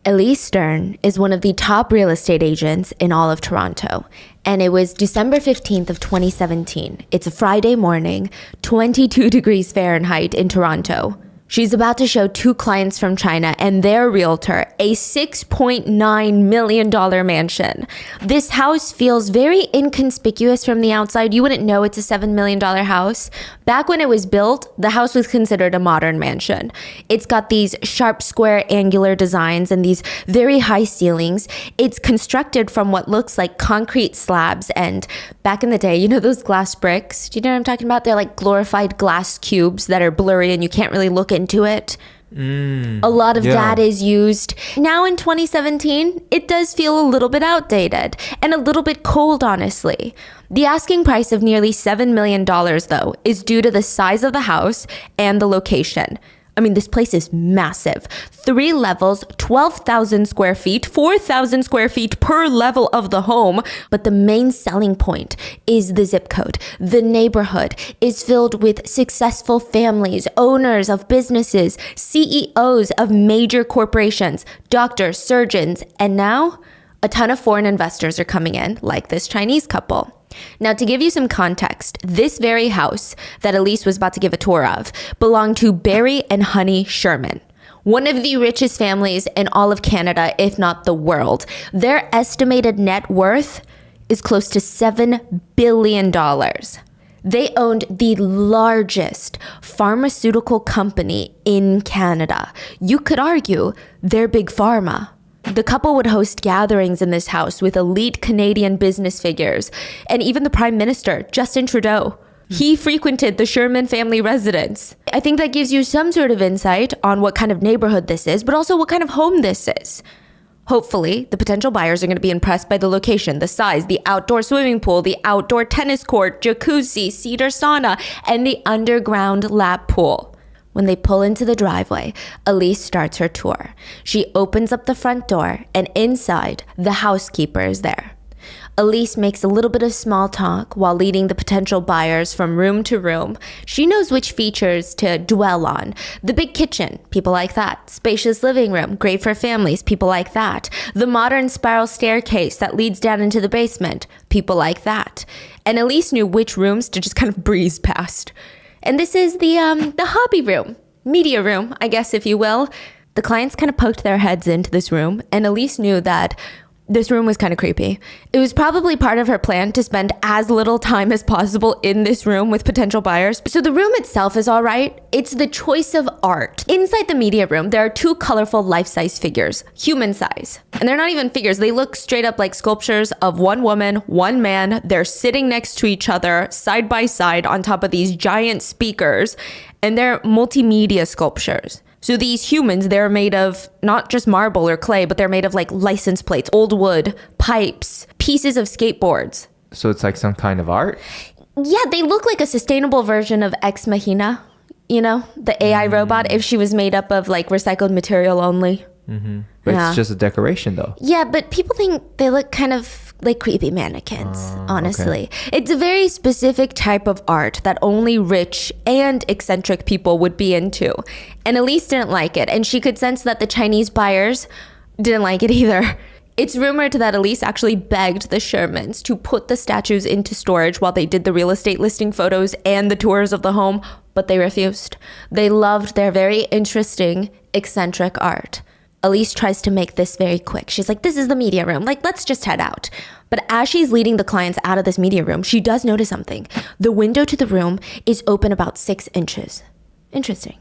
Elise Stern is one of the top real estate agents in all of Toronto. And it was December 15th of 2017. It's a Friday morning, 22 degrees Fahrenheit in Toronto. She's about to show two clients from China and their realtor a $6.9 million mansion. This house feels very inconspicuous from the outside. You wouldn't know it's a $7 million house. Back when it was built, the house was considered a modern mansion. It's got these sharp, square, angular designs and these very high ceilings. It's constructed from what looks like concrete slabs. And back in the day, you know those glass bricks? Do you know what I'm talking about? They're like glorified glass cubes that are blurry and you can't really look into it. A lot of that is used. Now in 2017, it does feel a little bit outdated and a little bit cold, honestly. The asking price of nearly $7 million, though, is due to the size of the house and the location. I mean, this place is massive. 3 levels, 12,000 square feet, 4,000 square feet per level of the home. But the main selling point is the zip code. The neighborhood is filled with successful families, owners of businesses, CEOs of major corporations, doctors, surgeons, and now a ton of foreign investors are coming in, like this Chinese couple. Now, to give you some context, this very house that Elise was about to give a tour of belonged to Barry and Honey Sherman, one of the richest families in all of Canada, if not the world. Their estimated net worth is close to $7 billion. They owned the largest pharmaceutical company in Canada. You could argue they're big pharma. The couple would host gatherings in this house with elite Canadian business figures and even the Prime Minister, Justin Trudeau. He frequented the Sherman family residence. I think that gives you some sort of insight on what kind of neighborhood this is, but also what kind of home this is. Hopefully, the potential buyers are going to be impressed by the location, the size, the outdoor swimming pool, the outdoor tennis court, jacuzzi, cedar sauna, and the underground lap pool. When they pull into the driveway, Elise starts her tour. She opens up the front door, and inside, the housekeeper is there. Elise makes a little bit of small talk while leading the potential buyers from room to room. She knows which features to dwell on. The big kitchen, people like that. Spacious living room, great for families, people like that. The modern spiral staircase that leads down into the basement, people like that. And Elise knew which rooms to just kind of breeze past. And this is the hobby room, media room, I guess, if you will. The clients kind of poked their heads into this room, and Elise knew that this room was kind of creepy. It was probably part of her plan to spend as little time as possible in this room with potential buyers. So the room itself is all right. It's the choice of art. Inside the media room, there are 2 colorful life-size figures, human size. And they're not even figures. They look straight up like sculptures of one woman, one man. They're sitting next to each other, side by side, on top of these giant speakers. And they're multimedia sculptures. So these humans, they're made of not just marble or clay, but they're made of like license plates, old wood, pipes, pieces of skateboards. So it's like some kind of art? Yeah, they look like a sustainable version of Ex Machina, you know, the AI robot, if she was made up of like recycled material only. But it's just a decoration though. Yeah, but people think they look kind of like creepy mannequins, honestly. Okay. It's a very specific type of art that only rich and eccentric people would be into. And Elise didn't like it, and she could sense that the Chinese buyers didn't like it either. It's rumored that Elise actually begged the Shermans to put the statues into storage while they did the real estate listing photos and the tours of the home, but they refused. They loved their very interesting, eccentric art. Elise tries to make this very quick. She's like, this is the media room. Like, let's just head out. But as she's leading the clients out of this media room, she does notice something. The window to the room is open about 6 inches. Interesting.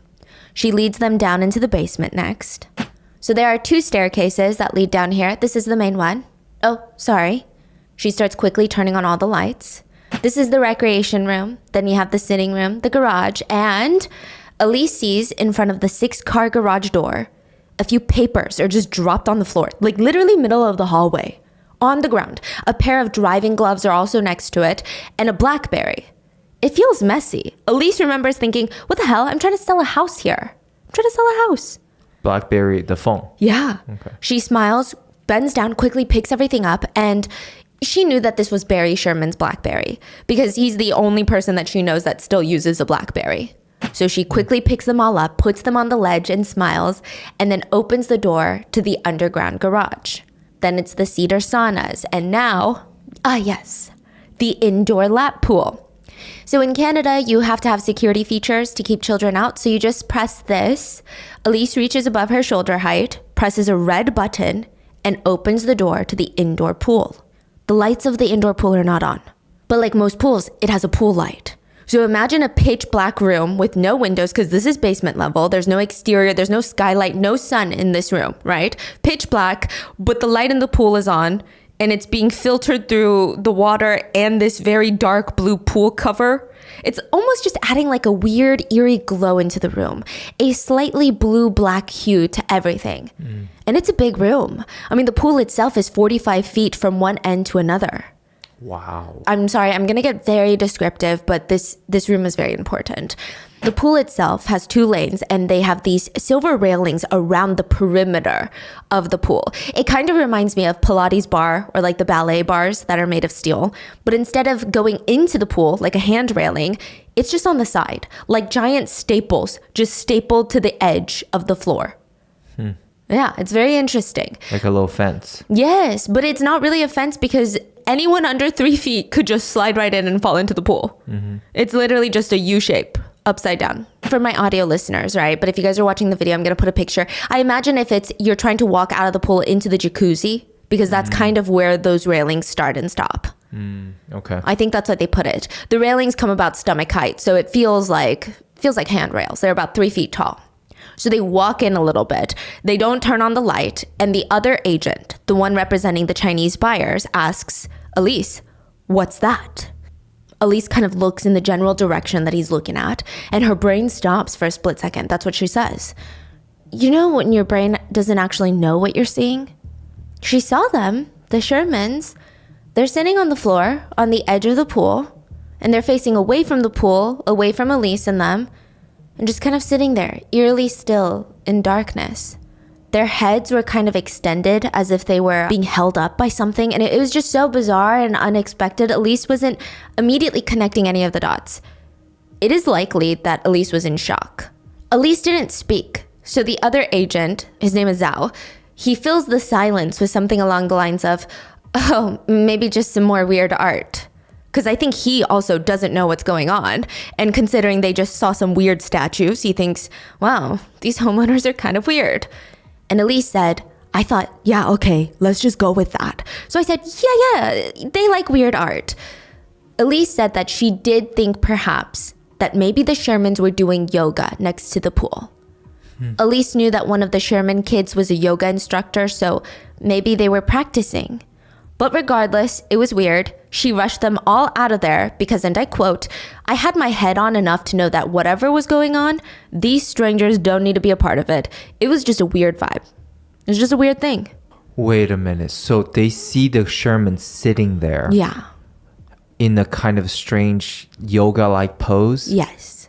She leads them down into the basement next. So there are 2 staircases that lead down here. This is the main one. Oh, sorry. She starts quickly turning on all the lights. This is the recreation room. Then you have the sitting room, the garage, and Elise sees in front of the 6-car garage door, a few papers are just dropped on the floor, like literally middle of the hallway, on the ground. A pair of driving gloves are also next to it, and a BlackBerry. It feels messy. Elise remembers thinking, what the hell? I'm trying to sell a house here. I'm trying to sell a house. BlackBerry, the phone. Yeah. Okay. She smiles, bends down, quickly picks everything up, and she knew that this was Barry Sherman's BlackBerry because he's the only person that she knows that still uses a BlackBerry. So she quickly picks them all up, puts them on the ledge and smiles, and then opens the door to the underground garage. Then it's the cedar saunas, and now, yes, the indoor lap pool. So in Canada, you have to have security features to keep children out. So you just press this. Elise reaches above her shoulder height, presses a red button, and opens the door to the indoor pool. The lights of the indoor pool are not on. But like most pools, it has a pool light. So imagine a pitch black room with no windows, because this is basement level. There's no exterior, there's no skylight, no sun in this room, right? Pitch black, but the light in the pool is on, and it's being filtered through the water and this very dark blue pool cover. It's almost just adding like a weird, eerie glow into the room, a slightly blue-black hue to everything. And it's a big room. I mean, the pool itself is 45 feet from one end to another. Wow. I'm sorry, I'm going to get very descriptive, but this room is very important. The pool itself has 2 lanes, and they have these silver railings around the perimeter of the pool. It kind of reminds me of Pilates bar or like the ballet bars that are made of steel. But instead of going into the pool like a hand railing, it's just on the side, like giant staples just stapled to the edge of the floor. Yeah, it's very interesting. Like a little fence. Yes, but it's not really a fence because anyone under 3 feet could just slide right in and fall into the pool. It's literally just a U shape upside down. For my audio listeners, right? But if you guys are watching the video, I'm going to put a picture. I imagine if you're trying to walk out of the pool into the jacuzzi, because that's kind of where those railings start and stop. Okay. I think that's what they put it. The railings come about stomach height, so it feels like handrails. They're about 3 feet tall. So they walk in a little bit. They don't turn on the light. And the other agent, the one representing the Chinese buyers, asks Elise, "What's that?" Elise kind of looks in the general direction that he's looking at, and her brain stops for a split second. That's what she says. You know when your brain doesn't actually know what you're seeing? She saw them, the Shermans. They're sitting on the floor on the edge of the pool, and they're facing away from the pool, away from Elise and them, and just kind of sitting there, eerily still in darkness. Their heads were kind of extended as if they were being held up by something, and it was just so bizarre and unexpected. Elise wasn't immediately connecting any of the dots. It is likely that Elise was in shock. Elise didn't speak, so the other agent, his name is Zhao, he fills the silence with something along the lines of, "Oh, maybe just some more weird art." Because I think he also doesn't know what's going on. And considering they just saw some weird statues, he thinks, wow, these homeowners are kind of weird. And Elise said, I thought, yeah, okay, let's just go with that. So I said, yeah, they like weird art. Elise said that she did think perhaps that maybe the Shermans were doing yoga next to the pool. Elise knew that one of the Sherman kids was a yoga instructor, so maybe they were practicing. But regardless, it was weird. She rushed them all out of there because, and I quote, "I had my head on enough to know that whatever was going on, these strangers don't need to be a part of it. It was just a weird vibe. It was just a weird thing." Wait a minute. So they see the Sherman sitting there. Yeah. In a kind of strange yoga-like pose. Yes.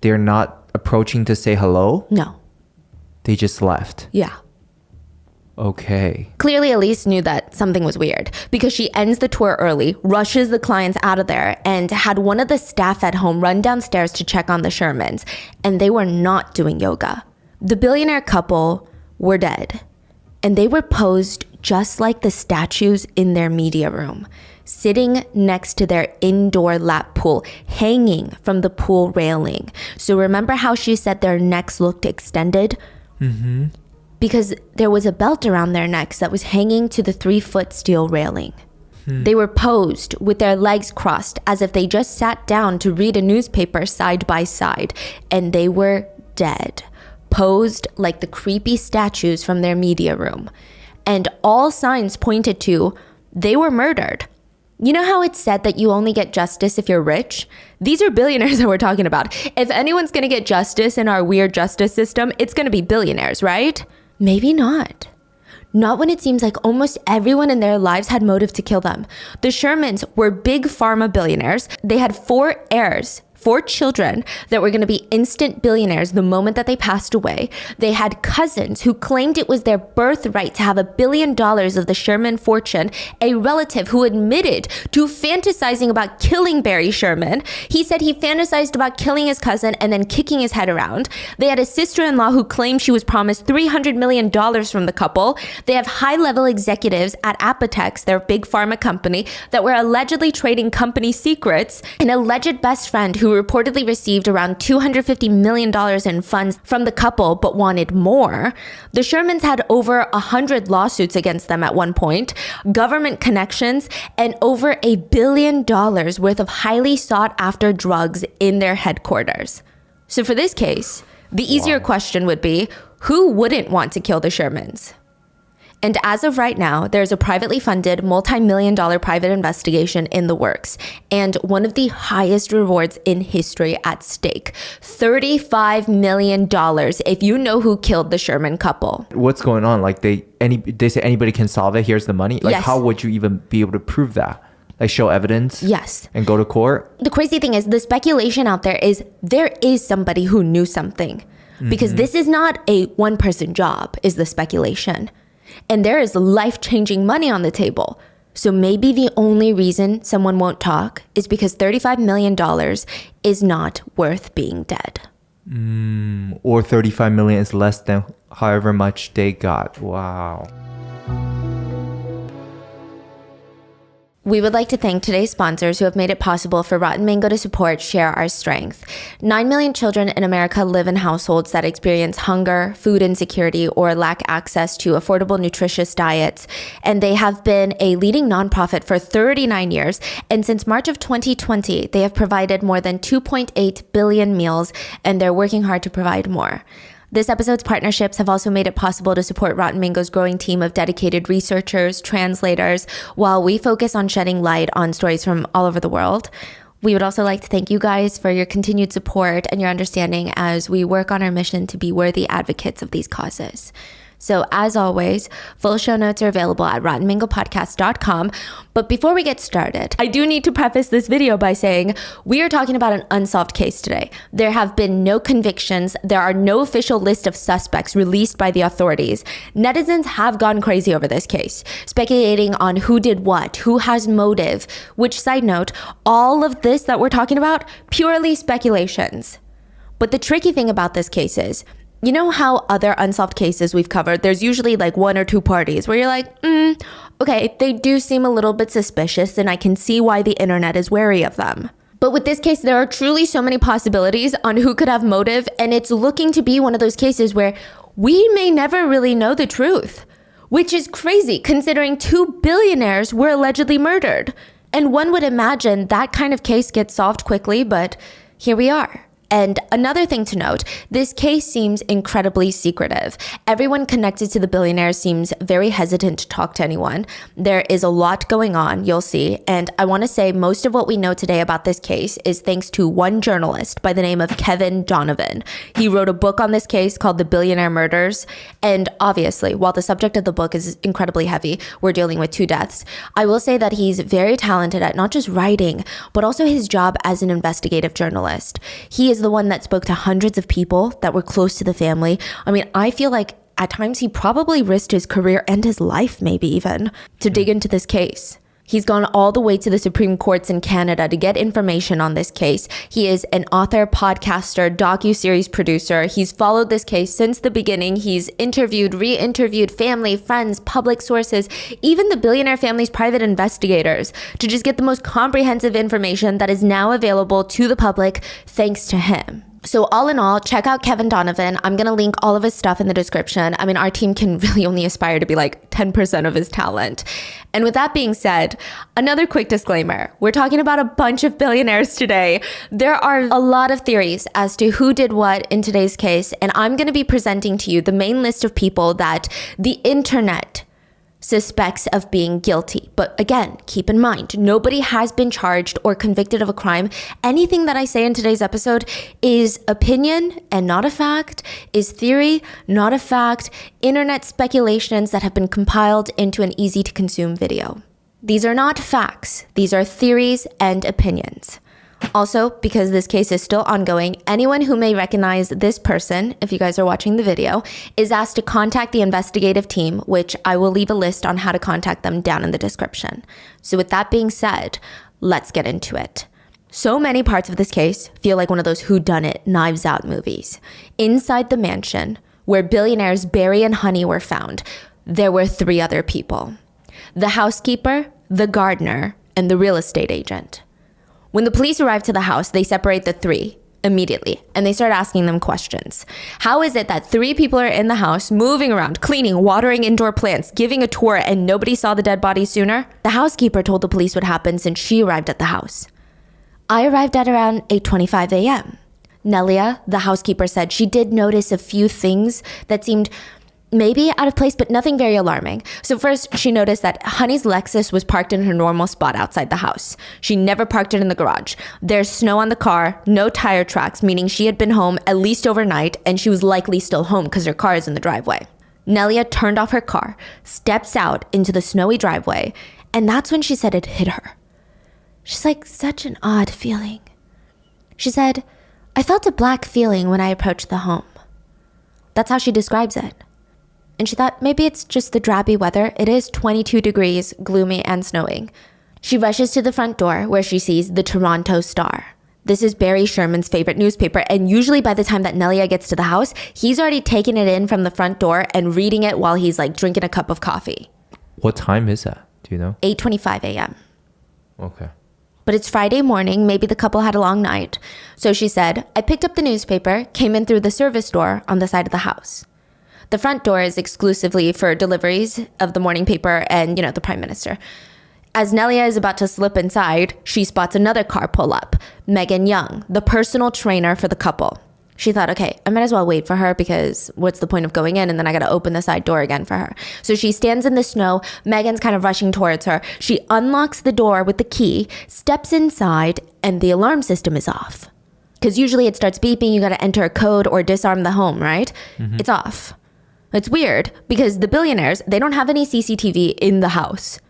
They're not approaching to say hello. No. They just left. Yeah. Okay. Clearly, Elise knew that something was weird because she ends the tour early, rushes the clients out of there, and had one of the staff at home run downstairs to check on the Shermans, and they were not doing yoga. The billionaire couple were dead, and they were posed just like the statues in their media room, sitting next to their indoor lap pool, hanging from the pool railing. So remember how she said their necks looked extended? Mm-hmm. Because there was a belt around their necks that was hanging to the 3-foot steel railing. They were posed with their legs crossed as if they just sat down to read a newspaper side by side, and they were dead, posed like the creepy statues from their media room. And all signs pointed to they were murdered. You know how it's said that you only get justice if you're rich? These are billionaires that we're talking about. If anyone's gonna get justice in our weird justice system, it's gonna be billionaires, right? Maybe not. Not when it seems like almost everyone in their lives had motive to kill them. The Shermans were big pharma billionaires. They had 4 heirs 4 children that were going to be instant billionaires the moment that they passed away. They had cousins who claimed it was their birthright to have $1 billion of the Sherman fortune, a relative who admitted to fantasizing about killing Barry Sherman. He said he fantasized about killing his cousin and then kicking his head around. They had a sister-in-law who claimed she was promised $300 million from the couple. They have high-level executives at Apotex, their big pharma company, that were allegedly trading company secrets. An alleged best friend who reportedly received around $250 million in funds from the couple but wanted more. The Shermans had over 100 lawsuits against them at one point, government connections, and over $1 billion worth of highly sought after drugs in their headquarters. So for this case, the easier question would be, who wouldn't want to kill the Shermans? And as of right now, there's a privately funded multi-million-dollar private investigation in the works, and one of the highest rewards in history at stake, $35 million if you know who killed the Sherman couple. What's going on? Like they say anybody can solve it. Here's the money. Like Yes. How would you even be able to prove that? Like show evidence? Yes. And go to court? The crazy thing is the speculation out there is somebody who knew something, because this is not a one-person job, is the speculation. And there is life-changing money on the table. So maybe the only reason someone won't talk is because $35 million is not worth being dead. Or 35 million is less than however much they got. Wow. We would like to thank today's sponsors who have made it possible for Rotten Mango to support Share Our Strength. 9 million children in America live in households that experience hunger, food insecurity, or lack access to affordable, nutritious diets. And they have been a leading nonprofit for 39 years. And since March of 2020, they have provided more than 2.8 billion meals, and they're working hard to provide more. This episode's partnerships have also made it possible to support Rotten Mango's growing team of dedicated researchers, translators, while we focus on shedding light on stories from all over the world. We would also like to thank you guys for your continued support and your understanding as we work on our mission to be worthy advocates of these causes. So as always, full show notes are available at rottenmangopodcast.com. But before we get started, I do need to preface this video by saying we are talking about an unsolved case today. There have been no convictions. There are no official list of suspects released by the authorities. Netizens have gone crazy over this case, speculating on who did what, who has motive, which, side note, all of this that we're talking about, purely speculations. But the tricky thing about this case is, you know how other unsolved cases we've covered, there's usually like 1 or 2 parties where you're like, okay, they do seem a little bit suspicious and I can see why the internet is wary of them. But with this case, there are truly so many possibilities on who could have motive, and it's looking to be one of those cases where we may never really know the truth, which is crazy considering 2 billionaires were allegedly murdered. And one would imagine that kind of case gets solved quickly, but here we are. And another thing to note, this case seems incredibly secretive. Everyone connected to the billionaires seems very hesitant to talk to anyone. There is a lot going on, you'll see. And I want to say most of what we know today about this case is thanks to one journalist by the name of Kevin Donovan. He wrote a book on this case called The Billionaire Murders. And obviously, while the subject of the book is incredibly heavy, we're dealing with 2 deaths. I will say that he's very talented at not just writing, but also his job as an investigative journalist. He is the one that spoke to hundreds of people that were close to the family. I mean, I feel like at times he probably risked his career and his life, maybe even, to dig into this case. He's gone all the way to the Supreme Courts in Canada to get information on this case. He is an author, podcaster, docuseries producer. He's followed this case since the beginning. He's interviewed, re-interviewed family, friends, public sources, even the billionaire family's private investigators to just get the most comprehensive information that is now available to the public thanks to him. So all in all, check out Kevin Donovan. I'm going to link all of his stuff in the description. I mean, our team can really only aspire to be like 10% of his talent. And with that being said, another quick disclaimer. We're talking about a bunch of billionaires today. There are a lot of theories as to who did what in today's case. And I'm going to be presenting to you the main list of people that the internet suspects of being guilty. But again, keep in mind, nobody has been charged or convicted of a crime. Anything that I say in today's episode is opinion and not a fact, is theory, not a fact, internet speculations that have been compiled into an easy to consume video. These are not facts. These are theories and opinions. Also, because this case is still ongoing, anyone who may recognize this person, if you guys are watching the video, is asked to contact the investigative team, which I will leave a list on how to contact them down in the description. So with that being said, let's get into it. So many parts of this case feel like one of those whodunit, Knives Out movies. Inside the mansion, where billionaires Barry and Honey were found, there were 3 other people. The housekeeper, the gardener, and the real estate agent. When the police arrive to the house, they separate the 3 immediately, and they start asking them questions. How is it that 3 people are in the house, moving around, cleaning, watering indoor plants, giving a tour, and nobody saw the dead body sooner? The housekeeper told the police what happened since she arrived at the house. I arrived at around 8:25 a.m. Nelia, the housekeeper, said she did notice a few things that seemed maybe out of place, but nothing very alarming. So first, she noticed that Honey's Lexus was parked in her normal spot outside the house. She never parked it in the garage. There's snow on the car, no tire tracks, meaning she had been home at least overnight, and she was likely still home because her car is in the driveway. Nelia turned off her car, steps out into the snowy driveway, and that's when she said it hit her. She's like, such an odd feeling. She said, I felt a black feeling when I approached the home. That's how she describes it. And she thought maybe it's just the drabby weather. It is 22 degrees, gloomy and snowing. She rushes to the front door where she sees the Toronto Star. This is Barry Sherman's favorite newspaper, and usually by the time that Nelia gets to the house, he's already taken it in from the front door and reading it while he's like drinking a cup of coffee. What time is that? Do you know? 8:25 a.m. Okay. But it's Friday morning, maybe the couple had a long night. So she said, I picked up the newspaper, came in through the service door on the side of the house. The front door is exclusively for deliveries of the morning paper and, the Prime Minister. As Nelia is about to slip inside, she spots another car pull up. Megan Young, the personal trainer for the couple. She thought, okay, I might as well wait for her because what's the point of going in? And then I got to open the side door again for her. So she stands in the snow. Megan's kind of rushing towards her. She unlocks the door with the key, steps inside, and the alarm system is off. Because usually it starts beeping. You got to enter a code or disarm the home, right? Mm-hmm. It's off. It's weird because the billionaires, they don't have any CCTV in the house.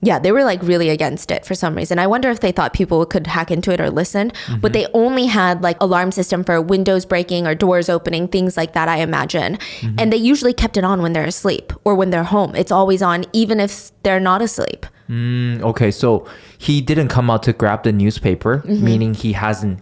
Yeah, they were like really against it for some reason. I wonder if they thought people could hack into it or listen, but they only had like alarm system for windows breaking or doors opening, things like that, I imagine. And they usually kept it on when they're asleep or when they're home. It's always on, even if they're not asleep. Okay, so he didn't come out to grab the newspaper, meaning he hasn't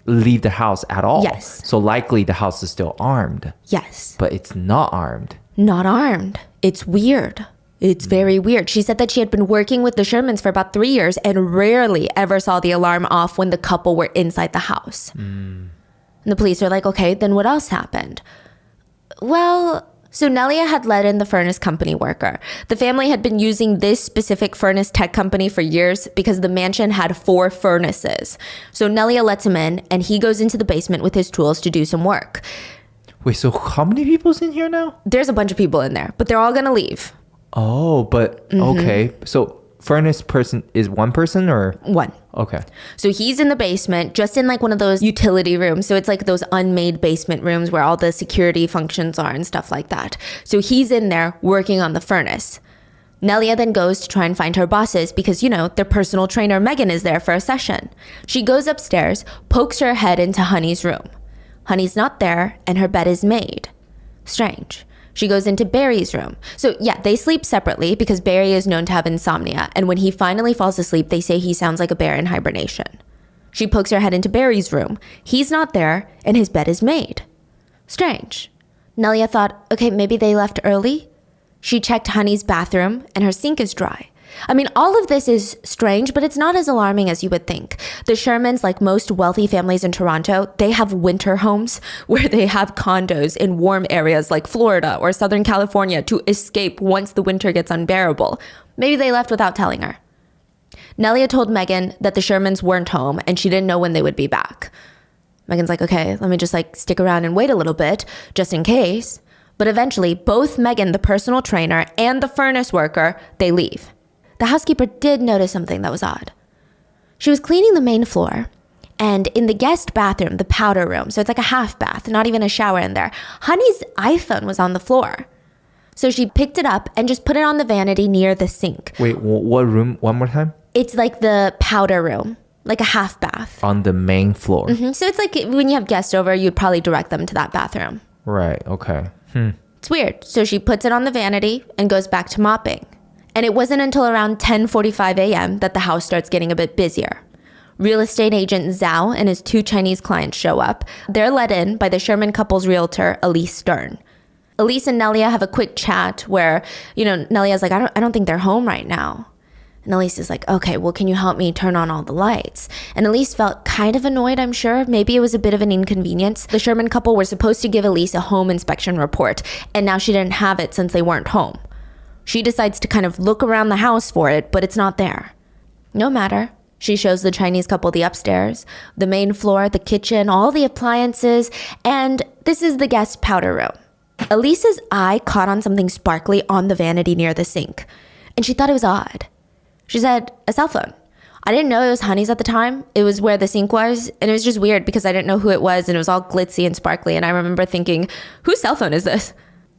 leave the house at all. Yes. So likely the house is still armed. Yes. But it's not armed. Not armed. It's weird. It's very weird. She said that she had been working with the Shermans for about 3 years and rarely ever saw the alarm off when the couple were inside the house. And the police are like, okay, then what else happened? Well, so Nelia had let in the furnace company worker. The family had been using this specific furnace tech company for years because the mansion had 4 furnaces. So Nelia lets him in and he goes into the basement with his tools to do some work. Wait, so how many people's in here now? There's a bunch of people in there, but they're all gonna leave. Oh, but okay. So furnace person is one person or? One. Okay. So he's in the basement, just in like one of those utility rooms. So it's like those unmade basement rooms where all the security functions are and stuff like that. So he's in there working on the furnace. Nelia then goes to try and find her bosses because, their personal trainer Megan is there for a session. She goes upstairs, pokes her head into Honey's room. Honey's not there and her bed is made. Strange. She goes into Barry's room. So yeah, they sleep separately because Barry is known to have insomnia. And when he finally falls asleep, they say he sounds like a bear in hibernation. She pokes her head into Barry's room. He's not there and his bed is made. Strange. Nelia thought, okay, maybe they left early. She checked Honey's bathroom and her sink is dry. I mean, all of this is strange, but it's not as alarming as you would think. The Shermans, like most wealthy families in Toronto, they have winter homes where they have condos in warm areas like Florida or Southern California to escape once the winter gets unbearable. Maybe they left without telling her. Nelia told Megan that the Shermans weren't home and she didn't know when they would be back. Megan's like, okay, let me just stick around and wait a little bit just in case. But eventually, both Megan, the personal trainer, and the furnace worker, they leave. The housekeeper did notice something that was odd. She was cleaning the main floor, and in the guest bathroom, the powder room, so it's like a half bath, not even a shower in there, Honey's iPhone was on the floor. So she picked it up and just put it on the vanity near the sink. Wait, what room? One more time? It's like the powder room. like a half bath. On the main floor. So it's like when you have guests over, you'd probably direct them to that bathroom. Right. Okay. It's weird. So she puts it on the vanity and goes back to mopping. And it wasn't until around 10:45 a.m. that the house starts getting a bit busier. Real estate agent Zhao and his 2 Chinese clients show up. They're let in by the Sherman couple's realtor, Elise Stern. Elise and Nelia have a quick chat where, Nelia's like, I don't think they're home right now. And Elise is like, okay, well, can you help me turn on all the lights? And Elise felt kind of annoyed, I'm sure. Maybe it was a bit of an inconvenience. The Sherman couple were supposed to give Elise a home inspection report, and now she didn't have it since they weren't home. She decides to kind of look around the house for it, but it's not there. No matter. She shows the Chinese couple the upstairs, the main floor, the kitchen, all the appliances, and this is the guest powder room. Elise's eye caught on something sparkly on the vanity near the sink, and she thought it was odd. She said, a cell phone. I didn't know it was Honey's at the time. It was where the sink was, and it was just weird because I didn't know who it was, and it was all glitzy and sparkly, and I remember thinking, whose cell phone is this?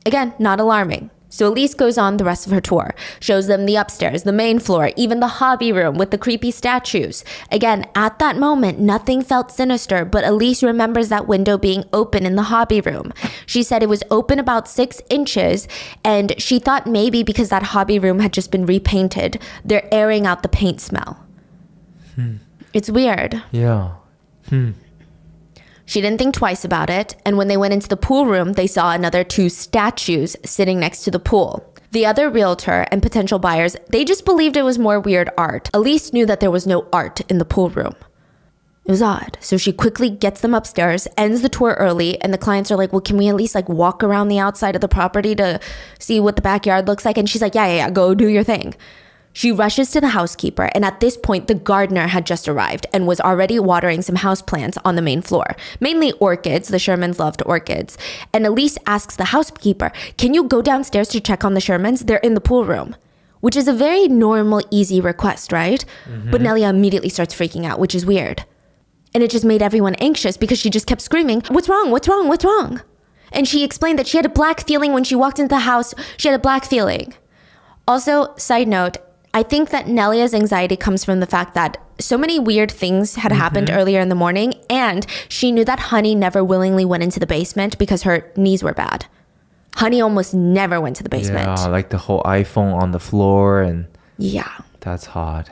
Again, not alarming. So Elise goes on the rest of her tour, shows them the upstairs, the main floor, even the hobby room with the creepy statues. Again, at that moment, nothing felt sinister, but Elise remembers that window being open in the hobby room. She said it was open about 6 inches, and she thought maybe because that hobby room had just been repainted, they're airing out the paint smell. It's weird. Yeah. She didn't think twice about it, and when they went into the pool room, they saw another 2 statues sitting next to the pool. The other realtor and potential buyers, they just believed it was more weird art. Elise knew that there was no art in the pool room. It was odd. So she quickly gets them upstairs, ends the tour early, and the clients are like, well, can we at least walk around the outside of the property to see what the backyard looks like? And she's like, yeah, go do your thing. She rushes to the housekeeper, and at this point, the gardener had just arrived and was already watering some houseplants on the main floor. Mainly orchids. The Shermans loved orchids. And Elise asks the housekeeper, can you go downstairs to check on the Shermans? They're in the pool room. Which is a very normal, easy request, right? But Nelia immediately starts freaking out, which is weird. And it just made everyone anxious because she just kept screaming, what's wrong? What's wrong? What's wrong? And she explained that she had a black feeling when she walked into the house. She had a black feeling. Also, side note, I think that Nelia's anxiety comes from the fact that so many weird things had happened earlier in the morning, and she knew that Honey never willingly went into the basement because her knees were bad. Honey almost never went to the basement. Yeah, like the whole iPhone on the floor, and yeah. That's hard.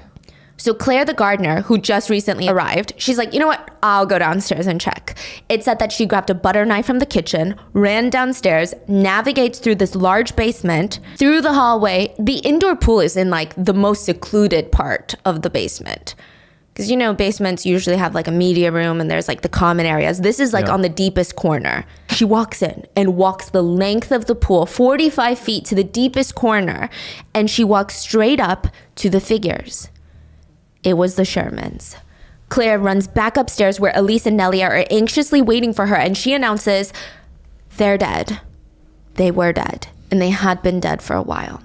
So Claire, the gardener, who just recently arrived, she's like, you know what? I'll go downstairs and check. It said that she grabbed a butter knife from the kitchen, ran downstairs, navigates through this large basement, through the hallway. The indoor pool is in the most secluded part of the basement. Because, basements usually have a media room and there's the common areas. This is on the deepest corner. She walks in and walks the length of the pool, 45 feet to the deepest corner. And she walks straight up to the figures. It was the Shermans. Claire runs back upstairs where Elise and Nelia are anxiously waiting for her, and she announces, they're dead. They were dead, and they had been dead for a while.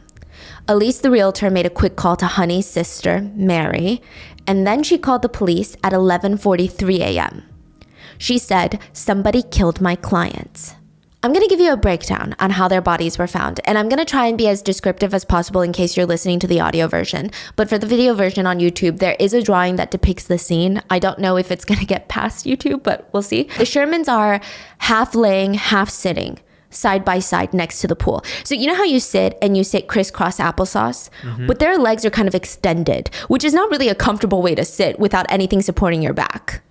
Elise, the realtor, made a quick call to Honey's sister, Mary, and then she called the police at 11:43 a.m. She said, somebody killed my clients. I'm going to give you a breakdown on how their bodies were found, and I'm going to try and be as descriptive as possible in case you're listening to the audio version. But for the video version on YouTube, there is a drawing that depicts the scene. I don't know if it's going to get past YouTube, but we'll see. The Shermans are half laying, half sitting, side by side next to the pool. So you know how you sit crisscross applesauce? But their legs are kind of extended, which is not really a comfortable way to sit without anything supporting your back.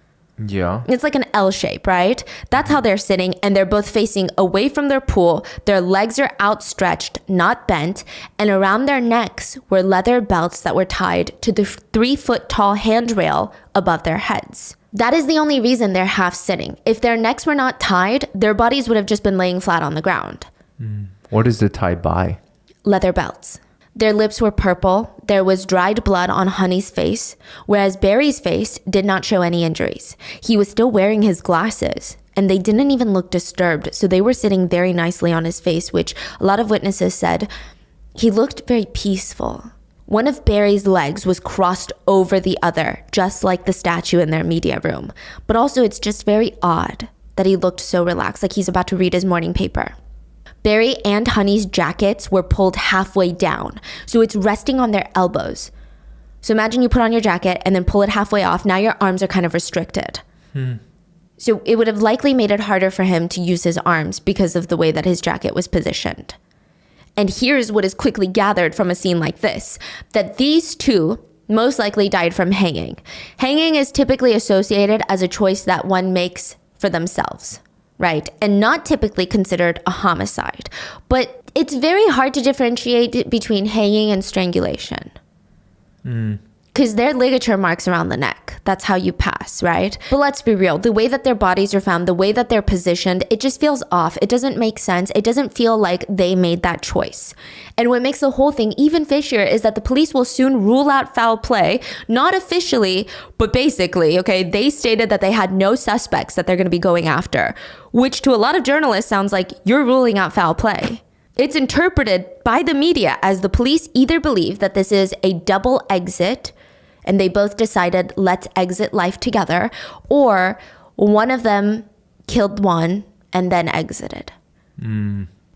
Yeah. It's like an L shape, right? That's how they're sitting, and they're both facing away from their pool. Their legs are outstretched, not bent, and around their necks were leather belts that were tied to the 3-foot tall handrail above their heads. That is the only reason they're half sitting. If their necks were not tied, their bodies would have just been laying flat on the ground. What is the tie by? Leather belts. Their lips were purple. There was dried blood on Honey's face, whereas Barry's face did not show any injuries. He was still wearing his glasses, and they didn't even look disturbed, so they were sitting very nicely on his face, which a lot of witnesses said he looked very peaceful. One of Barry's legs was crossed over the other, just like the statue in their media room. But also, it's just very odd that he looked so relaxed, like he's about to read his morning paper. Barry and Honey's jackets were pulled halfway down, so it's resting on their elbows. So imagine you put on your jacket and then pull it halfway off. Now your arms are kind of restricted. So it would have likely made it harder for him to use his arms because of the way that his jacket was positioned. And here's what is quickly gathered from a scene like this, that these two most likely died from hanging. Hanging is typically associated as a choice that one makes for themselves, right? And not typically considered a homicide. But it's very hard to differentiate between hanging and strangulation. Because they're ligature marks around the neck. That's how you pass, right? But let's be real. The way that their bodies are found, the way that they're positioned, it just feels off. It doesn't make sense. It doesn't feel like they made that choice. And what makes the whole thing even fishier is that the police will soon rule out foul play, not officially, but basically, okay? They stated that they had no suspects that they're going to be going after, which to a lot of journalists sounds like you're ruling out foul play. It's interpreted by the media as the police either believe that this is a double exit and they both decided, let's exit life together, or one of them killed one and then exited.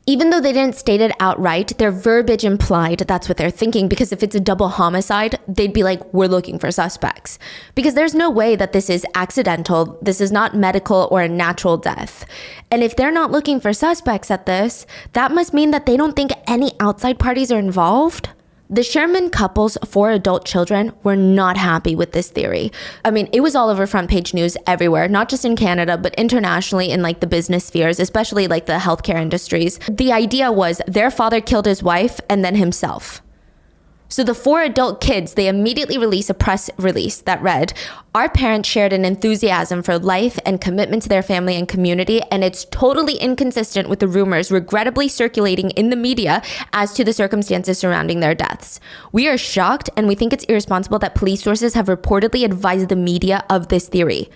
Even though they didn't state it outright, their verbiage implied that's what they're thinking, because if it's a double homicide, they'd be like, we're looking for suspects. Because there's no way that this is accidental. This is not medical or a natural death. And if they're not looking for suspects at this, that must mean that they don't think any outside parties are involved. The Sherman couple's 4 adult children were not happy with this theory. I mean, it was all over front page news everywhere, not just in Canada, but internationally in like the business spheres, especially like the healthcare industries. The idea was their father killed his wife and then himself. So the 4 adult kids, they immediately released a press release that read, "Our parents shared an enthusiasm for life and commitment to their family and community, and it's totally inconsistent with the rumors regrettably circulating in the media as to the circumstances surrounding their deaths. We are shocked, and we think it's irresponsible that police sources have reportedly advised the media of this theory,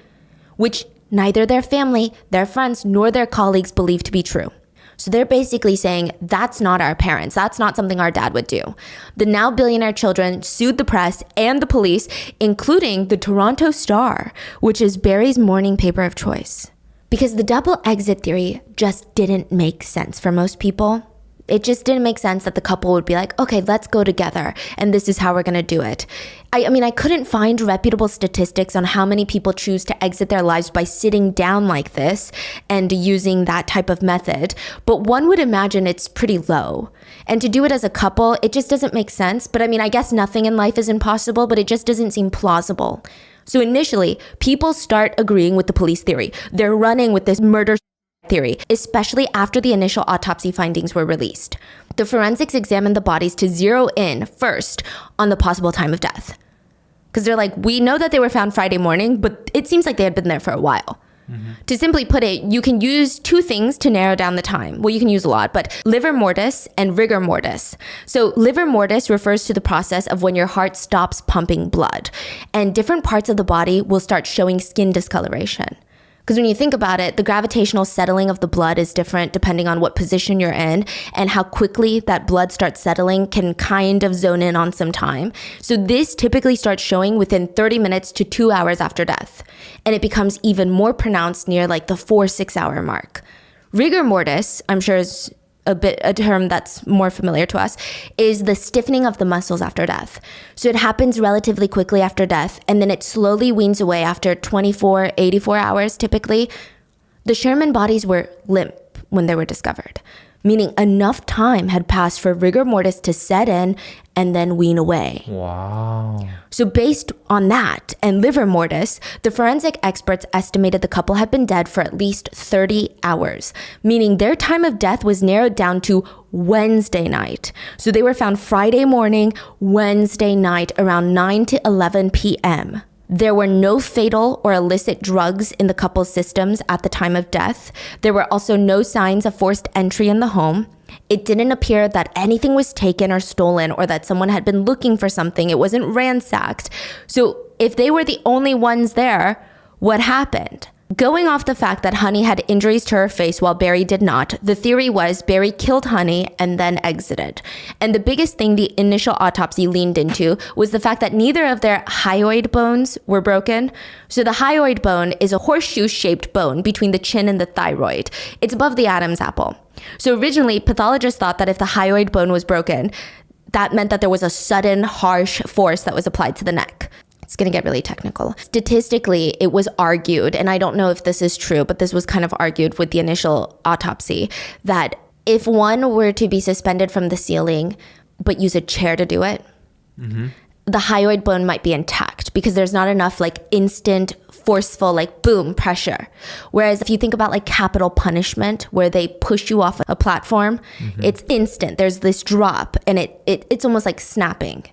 which neither their family, their friends, nor their colleagues believe to be true." So they're basically saying, that's not our parents. That's not something our dad would do. The now billionaire children sued the press and the police, including the Toronto Star, which is Barry's morning paper of choice. Because the double exit theory just didn't make sense for most people. It just didn't make sense that the couple would be like, okay, let's go together, and this is how we're gonna do it. I mean, I couldn't find reputable statistics on how many people choose to exit their lives by sitting down like this and using that type of method, but one would imagine it's pretty low. And to do it as a couple, it just doesn't make sense. But I mean, I guess nothing in life is impossible, but it just doesn't seem plausible. So initially, people start agreeing with the police theory. They're running with this murder theory, especially after the initial autopsy findings were released. The forensics examined the bodies to zero in first on the possible time of death. Because they're like, we know that they were found Friday morning, but it seems like they had been there for a while. To simply put it, you can use 2 things to narrow down the time. Well, you can use a lot, but livor mortis and rigor mortis. So livor mortis refers to the process of when your heart stops pumping blood, and different parts of the body will start showing skin discoloration. Because when you think about it, the gravitational settling of the blood is different depending on what position you're in, and how quickly that blood starts settling can kind of zone in on some time. So this typically starts showing within 30 minutes to 2 hours after death. And it becomes even more pronounced near like the 4-6 hour mark. Rigor mortis, I'm sure is a term that's more familiar to us, is the stiffening of the muscles after death. So it happens relatively quickly after death, and then it slowly weans away after 24, 84 hours typically. The Sherman bodies were limp when they were discovered, meaning enough time had passed for rigor mortis to set in and then wean away. Wow. So based on that and livor mortis, the forensic experts estimated the couple had been dead for at least 30 hours, meaning their time of death was narrowed down to Wednesday night. So they were found Friday morning, Wednesday night around 9 to 11 p.m. There were no fatal or illicit drugs in the couple's systems at the time of death. There were also no signs of forced entry in the home. It didn't appear that anything was taken or stolen or that someone had been looking for something. It wasn't ransacked. So if they were the only ones there, what happened? Going off the fact that Honey had injuries to her face while Barry did not, the theory was Barry killed Honey and then exited. And the biggest thing the initial autopsy leaned into was the fact that neither of their hyoid bones were broken. So the hyoid bone is a horseshoe-shaped bone between the chin and the thyroid. It's above the Adam's apple. So originally, pathologists thought that if the hyoid bone was broken, That meant that there was a sudden, harsh force that was applied to the neck. It's going to get really technical. Statistically, it was argued, and I don't know if this is true, but this was kind of argued with the initial autopsy, that if one were to be suspended from the ceiling, but use a chair to do it, the hyoid bone might be intact because there's not enough like instant, forceful, like boom, pressure. Whereas if you think about like capital punishment, where they push you off a platform, it's instant. There's this drop, and it's almost like snapping.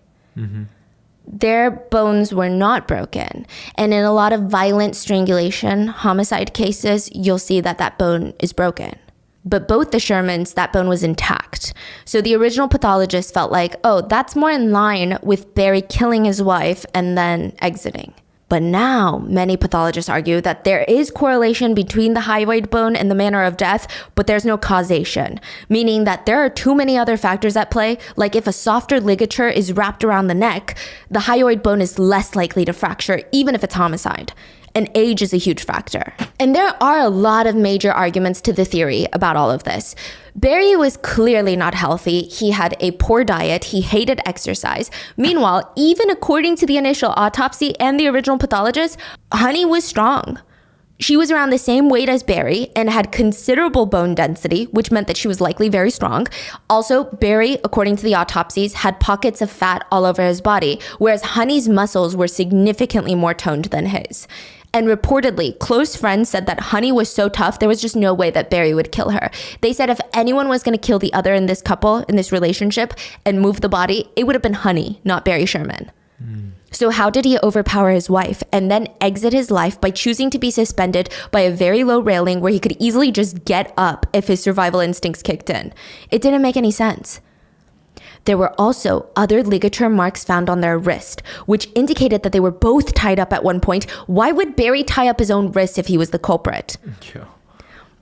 Their bones were not broken. And in a lot of violent strangulation, homicide cases, you'll see that that bone is broken. But both the Shermans, that bone was intact. So the original pathologist felt like, oh, that's more in line with Barry killing his wife and then exiting. But now, many pathologists argue that there is correlation between the hyoid bone and the manner of death, but there's no causation, meaning that there are too many other factors at play, like if a softer ligature is wrapped around the neck, the hyoid bone is less likely to fracture, even if it's homicide. And age is a huge factor. And there are a lot of major arguments to the theory about all of this. Barry was clearly not healthy. He had a poor diet. He hated exercise. Meanwhile, even according to the initial autopsy and the original pathologist, Honey was strong. She was around the same weight as Barry and had considerable bone density, which meant that she was likely very strong. Also, Barry, according to the autopsies, had pockets of fat all over his body, whereas Honey's muscles were significantly more toned than his. And reportedly, close friends said that Honey was so tough, there was just no way that Barry would kill her. They said if anyone was going to kill the other in this couple, in this relationship, and move the body, it would have been Honey, not Barry Sherman. So how did he overpower his wife and then exit his life by choosing to be suspended by a very low railing where he could easily just get up if his survival instincts kicked in? It didn't make any sense. There were also other ligature marks found on their wrist, which indicated that they were both tied up at one point. Why would Barry tie up his own wrist if he was the culprit? Yeah.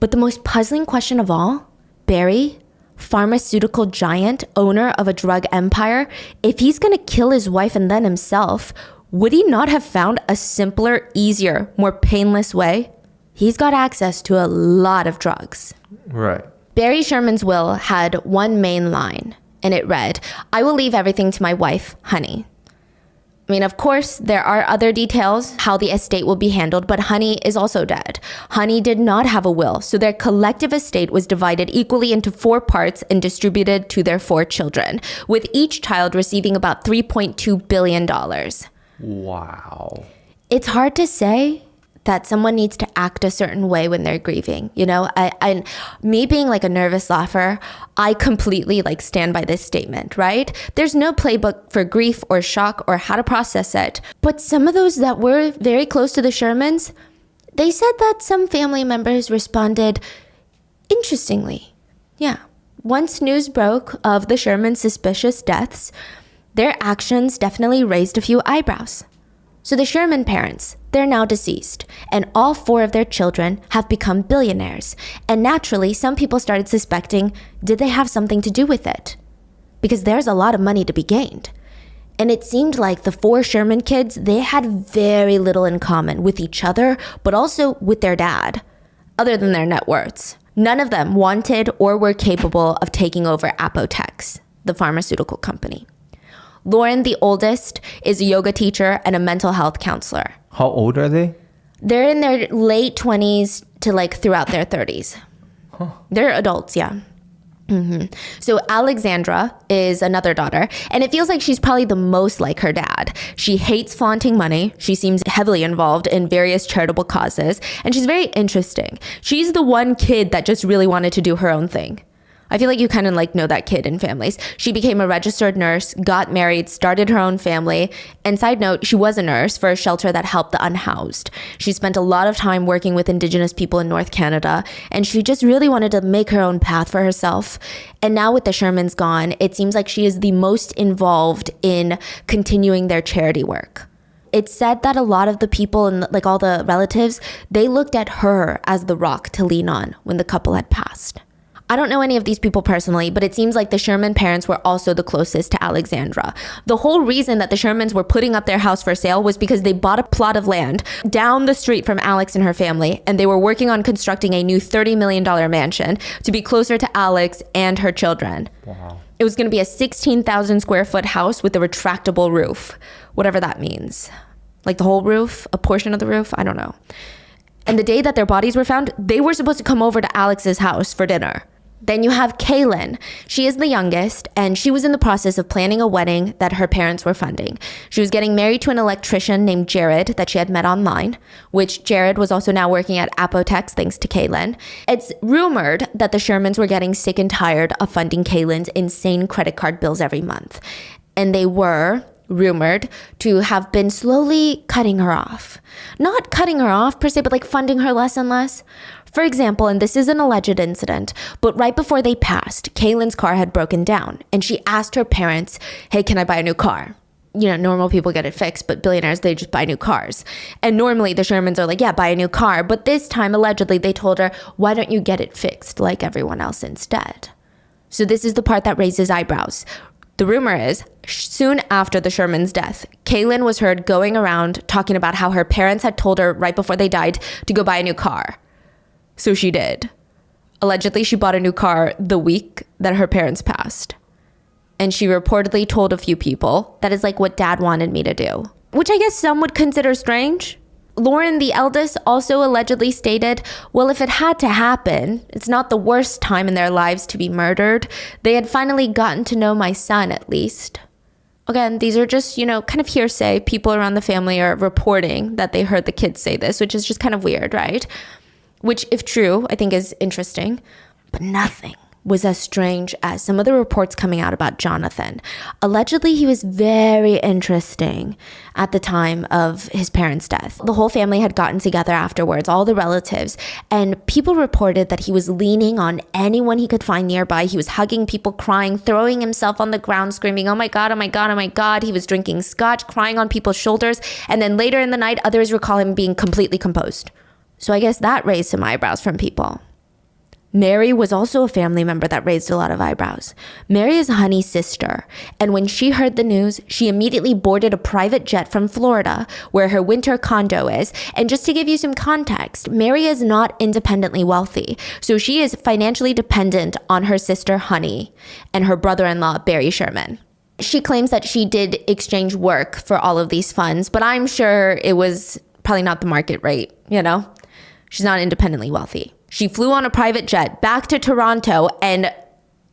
But the most puzzling question of all, Barry, pharmaceutical giant, owner of a drug empire, if he's going to kill his wife and then himself, would he not have found a simpler, easier, more painless way? He's got access to a lot of drugs. Right. Barry Sherman's will had one main line, and it read, "I will leave everything to my wife, Honey." I mean, of course, there are other details how the estate will be handled, but Honey is also dead. Honey did not have a will, so their collective estate was divided equally into 4 parts and distributed to their 4 children, with each child receiving about $3.2 billion. Wow. It's hard to say that someone needs to act a certain way when they're grieving. You know, me being like a nervous laugher, I completely like stand by this statement, right? There's no playbook for grief or shock or how to process it. But some of those that were very close to the Shermans, they said that some family members responded interestingly. Yeah. Once news broke of the Sherman suspicious deaths, their actions definitely raised a few eyebrows. So the Sherman parents, they're now deceased, and all 4 of their children have become billionaires. And naturally, some people started suspecting, did they have something to do with it? Because there's a lot of money to be gained. And it seemed like the 4 Sherman kids, they had very little in common with each other, but also with their dad, other than their net worths. None of them wanted or were capable of taking over Apotex, the pharmaceutical company. Lauren, the oldest, is a yoga teacher and a mental health counselor. How old are they? They're in their late 20s to like throughout their 30s. Huh. They're adults, yeah. So Alexandra is another daughter, and it feels like she's probably the most like her dad. She hates flaunting money. She seems heavily involved in various charitable causes, and she's very interesting. She's the one kid that just really wanted to do her own thing. I feel like you kind of like know that kid in families. She became a registered nurse, got married, started her own family. And side note, she was a nurse for a shelter that helped the unhoused. She spent a lot of time working with Indigenous people in North Canada, and she just really wanted to make her own path for herself. And now with the Shermans gone, it seems like she is the most involved in continuing their charity work. It's said that a lot of the people and like all the relatives, they looked at her as the rock to lean on when the couple had passed. I don't know any of these people personally, but it seems like the Sherman parents were also the closest to Alexandra. The whole reason that the Shermans were putting up their house for sale was because they bought a plot of land down the street from Alex and her family, and they were working on constructing a new $30 million mansion to be closer to Alex and her children. Wow. It was going to be a 16,000 square foot house with a retractable roof, whatever that means. Like the whole roof, a portion of the roof, I don't know. And the day that their bodies were found, they were supposed to come over to Alex's house for dinner. Then you have Kaylin. She is the youngest, and she was in the process of planning a wedding that her parents were funding. She was getting married to an electrician named Jared that she had met online, which Jared was also now working at Apotex thanks to Kaylin. It's rumored that the Shermans were getting sick and tired of funding Kaylin's insane credit card bills every month. And they were rumored to have been slowly cutting her off. Not cutting her off per se, but like funding her less and less. For example, and this is an alleged incident, but right before they passed, Kaylin's car had broken down and she asked her parents, hey, can I buy a new car? You know, normal people get it fixed, but billionaires, they just buy new cars. And normally the Shermans are like, yeah, buy a new car. But this time, allegedly, they told her, why don't you get it fixed like everyone else instead? So this is the part that raises eyebrows. The rumor is, soon after the Shermans' death, Kaylin was heard going around talking about how her parents had told her right before they died to go buy a new car. So she did. Allegedly, she bought a new car the week that her parents passed. And she reportedly told a few people, that is like what dad wanted me to do. Which I guess some would consider strange. Lauren, the eldest, also allegedly stated, well, if it had to happen, it's not the worst time in their lives to be murdered. They had finally gotten to know my son, at least. Again, these are just, kind of hearsay. People around the family are reporting that they heard the kids say this, which is just kind of weird, right? Which, if true, I think is interesting. But nothing was as strange as some of the reports coming out about Jonathan. Allegedly, he was very interesting at the time of his parents' death. The whole family had gotten together afterwards, all the relatives, and people reported that he was leaning on anyone he could find nearby. He was hugging people, crying, throwing himself on the ground, screaming, oh my God, oh my God, oh my God. He was drinking scotch, crying on people's shoulders, and then later in the night, others recall him being completely composed. So I guess that raised some eyebrows from people. Mary was also a family member that raised a lot of eyebrows. Mary is Honey's sister, and when she heard the news, she immediately boarded a private jet from Florida, where her winter condo is. And just to give you some context, Mary is not independently wealthy, so she is financially dependent on her sister Honey and her brother-in-law Barry Sherman. She claims that she did exchange work for all of these funds, but I'm sure it was probably not the market rate, She's not independently wealthy. She flew on a private jet back to Toronto and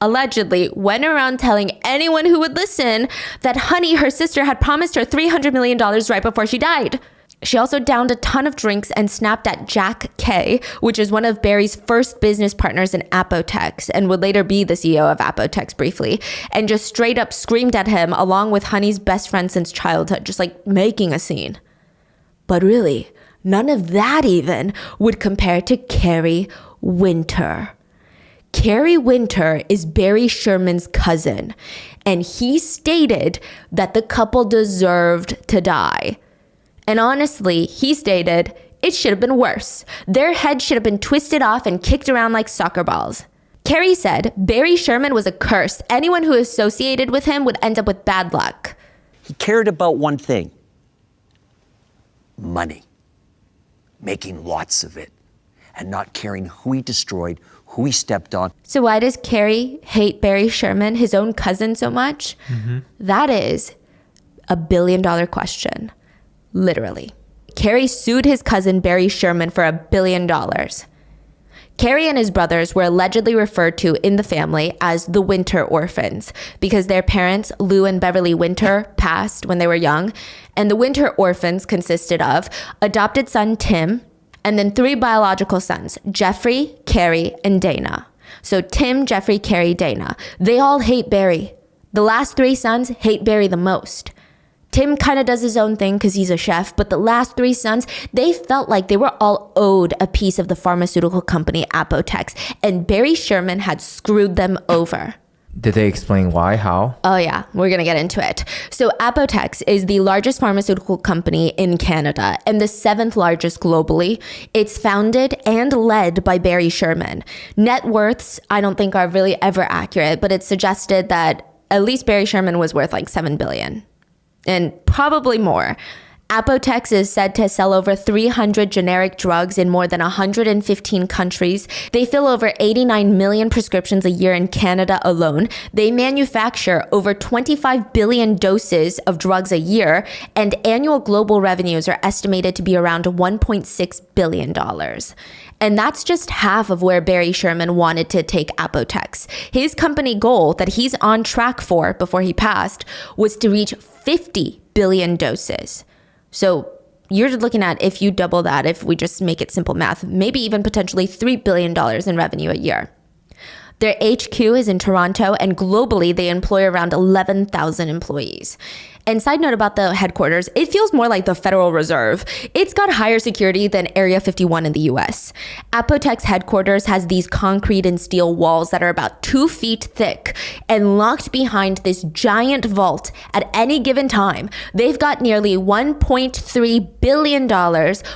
allegedly went around telling anyone who would listen that Honey, her sister, had promised her $300 million right before she died. She also downed a ton of drinks and snapped at Jack Kay, which is one of Barry's first business partners in Apotex and would later be the CEO of Apotex briefly, and just straight up screamed at him along with Honey's best friend since childhood, just like making a scene. But really, none of that even would compare to Carrie Winter. Carrie Winter is Barry Sherman's cousin, and he stated that the couple deserved to die. And honestly, he stated, it should have been worse. Their heads should have been twisted off and kicked around like soccer balls. Carrie said Barry Sherman was a curse. Anyone who associated with him would end up with bad luck. He cared about one thing: money. Making lots of it, and not caring who he destroyed, who he stepped on. So why does Carrie hate Barry Sherman, his own cousin, so much? That is a $1 billion question, literally. Carrie sued his cousin Barry Sherman for $1 billion. Carrie and his brothers were allegedly referred to in the family as the Winter orphans because their parents, Lou and Beverly Winter, passed when they were young. And the Winter orphans consisted of adopted son Tim, and then 3 biological sons, Jeffrey, Carrie, and Dana. So Tim, Jeffrey, Carrie, Dana. They all hate Barry. The last 3 sons hate Barry the most. Tim kind of does his own thing because he's a chef, but the last 3 sons, they felt like they were all owed a piece of the pharmaceutical company Apotex, and Barry Sherman had screwed them over. Did they explain why? How? Oh yeah, we're gonna get into it. So Apotex is the largest pharmaceutical company in Canada and the 7th largest globally. It's founded and led by Barry Sherman. Net worths, I don't think are really ever accurate, but it's suggested that at least Barry Sherman was worth like $7 billion. And probably more. Apotex is said to sell over 300 generic drugs in more than 115 countries. They fill over 89 million prescriptions a year in Canada alone. They manufacture over 25 billion doses of drugs a year, and annual global revenues are estimated to be around $1.6 billion. And that's just half of where Barry Sherman wanted to take Apotex. His company goal that he's on track for before he passed was to reach 50 billion doses. So you're looking at, if you double that, if we just make it simple math, maybe even potentially $3 billion in revenue a year. Their HQ is in Toronto, and globally they employ around 11,000 employees. And side note about the headquarters, it feels more like the Federal Reserve. It's got higher security than Area 51 in the US. Apotex headquarters has these concrete and steel walls that are about 2 feet thick, and locked behind this giant vault at any given time, they've got nearly $1.3 billion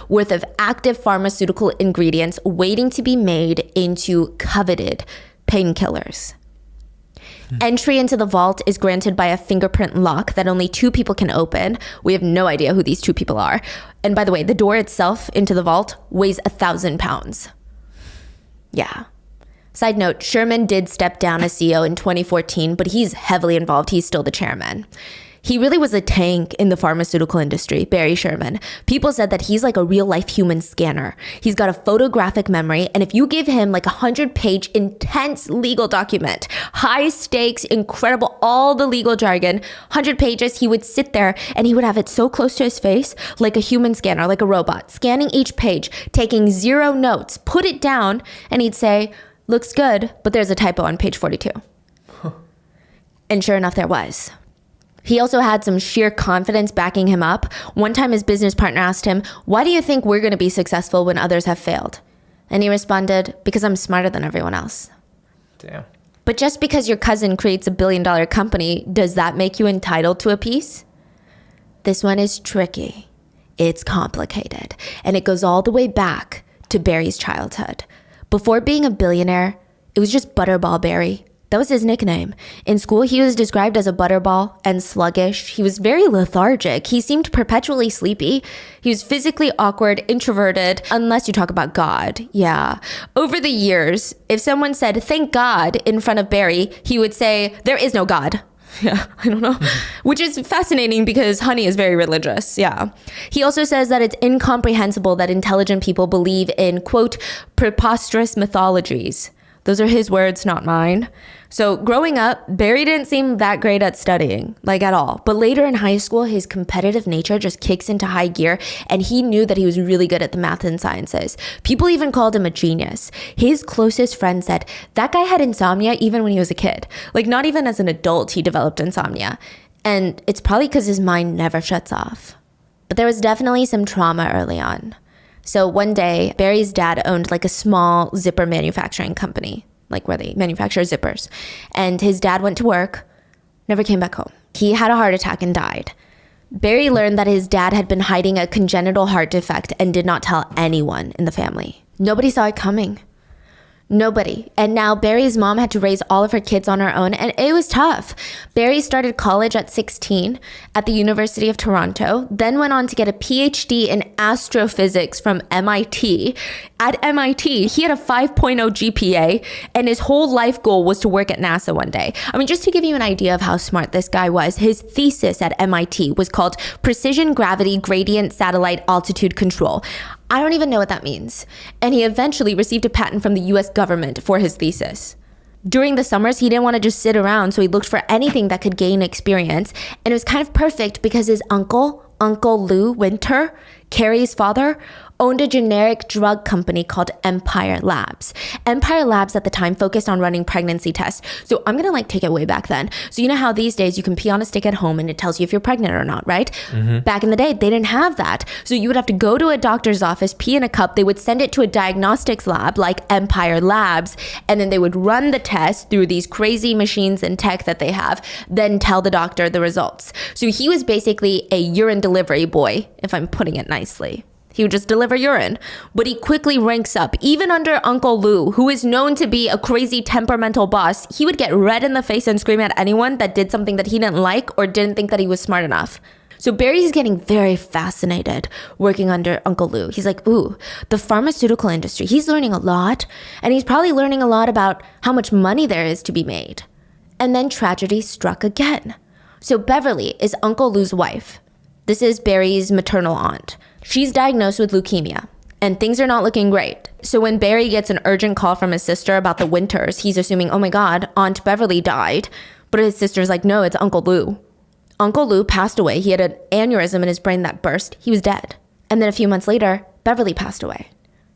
worth of active pharmaceutical ingredients waiting to be made into coveted painkillers. Entry into the vault is granted by a fingerprint lock that only 2 people can open. We have no idea who these 2 people are. And by the way, the door itself into the vault weighs 1,000 pounds. Yeah. Side note, Sherman did step down as CEO in 2014, but he's heavily involved. He's still the chairman. He really was a tank in the pharmaceutical industry, Barry Sherman. People said that he's like a real-life human scanner. He's got a photographic memory, and if you give him like a 100-page intense legal document, high stakes, incredible, all the legal jargon, 100 pages, he would sit there and he would have it so close to his face, like a human scanner, like a robot, scanning each page, taking 0 notes, put it down, and he'd say, "Looks good, but there's a typo on page 42. And sure enough, there was. He also had some sheer confidence backing him up. One time his business partner asked him, "Why do you think we're going to be successful when others have failed?" And he responded, "Because I'm smarter than everyone else." Damn. But just because your cousin creates a billion-dollar company, does that make you entitled to a piece? This one is tricky. It's complicated. And it goes all the way back to Barry's childhood. Before being a billionaire, it was just Butterball Barry. That was his nickname. In school, he was described as a butterball and sluggish. He was very lethargic. He seemed perpetually sleepy. He was physically awkward, introverted, unless you talk about God. Yeah. Over the years, if someone said, "Thank God," in front of Barry, he would say, "There is no God." Yeah, I don't know. Which is fascinating because Honey is very religious. Yeah. He also says that it's incomprehensible that intelligent people believe in, quote, preposterous mythologies. Those are his words, not mine. So growing up, Barry didn't seem that great at studying, like at all. But later in high school, his competitive nature just kicks into high gear, and he knew that he was really good at the math and sciences. People even called him a genius. His closest friend said that guy had insomnia even when he was a kid. Like not even as an adult, he developed insomnia. And it's probably because his mind never shuts off. But there was definitely some trauma early on. So one day, Barry's dad owned like a small zipper manufacturing company, like where they manufacture zippers. And his dad went to work, never came back home. He had a heart attack and died. Barry learned that his dad had been hiding a congenital heart defect and did not tell anyone in the family. Nobody saw it coming. Nobody. And now Barry's mom had to raise all of her kids on her own, and it was tough. Barry started college at 16 at the University of Toronto, then went on to get a PhD in astrophysics from MIT. At MIT, he had a 5.0 GPA, and his whole life goal was to work at NASA one day. I mean, just to give you an idea of how smart this guy was, his thesis at MIT was called Precision Gravity Gradient Satellite Altitude Control. I don't even know what that means. And he eventually received a patent from the US government for his thesis. During the summers, he didn't want to just sit around, so he looked for anything that could gain experience. And it was kind of perfect because his Uncle Lou Winter, Carrie's father, owned a generic drug company called Empire Labs. Empire Labs at the time focused on running pregnancy tests. So I'm going to take it way back then. So you know how these days you can pee on a stick at home and it tells you if you're pregnant or not, right? Mm-hmm. Back in the day, they didn't have that. So you would have to go to a doctor's office, pee in a cup. They would send it to a diagnostics lab like Empire Labs, and then they would run the test through these crazy machines and tech that they have, then tell the doctor the results. So he was basically a urine delivery boy, if I'm putting it nicely. He would just deliver urine. But he quickly ranks up. Even under Uncle Lou, who is known to be a crazy temperamental boss, he would get red in the face and scream at anyone that did something that he didn't like or didn't think that he was smart enough. So Barry's getting very fascinated working under Uncle Lou. He's like, ooh, the pharmaceutical industry, he's learning a lot. And he's probably learning a lot about how much money there is to be made. And then tragedy struck again. So Beverly is Uncle Lou's wife. This is Barry's maternal aunt. She's diagnosed with leukemia, and things are not looking great. So when Barry gets an urgent call from his sister about the Winters, he's assuming, oh my God, Aunt Beverly died. But his sister's like, no, it's Uncle Lou. Uncle Lou passed away. He had an aneurysm in his brain that burst. He was dead. And then a few months later, Beverly passed away.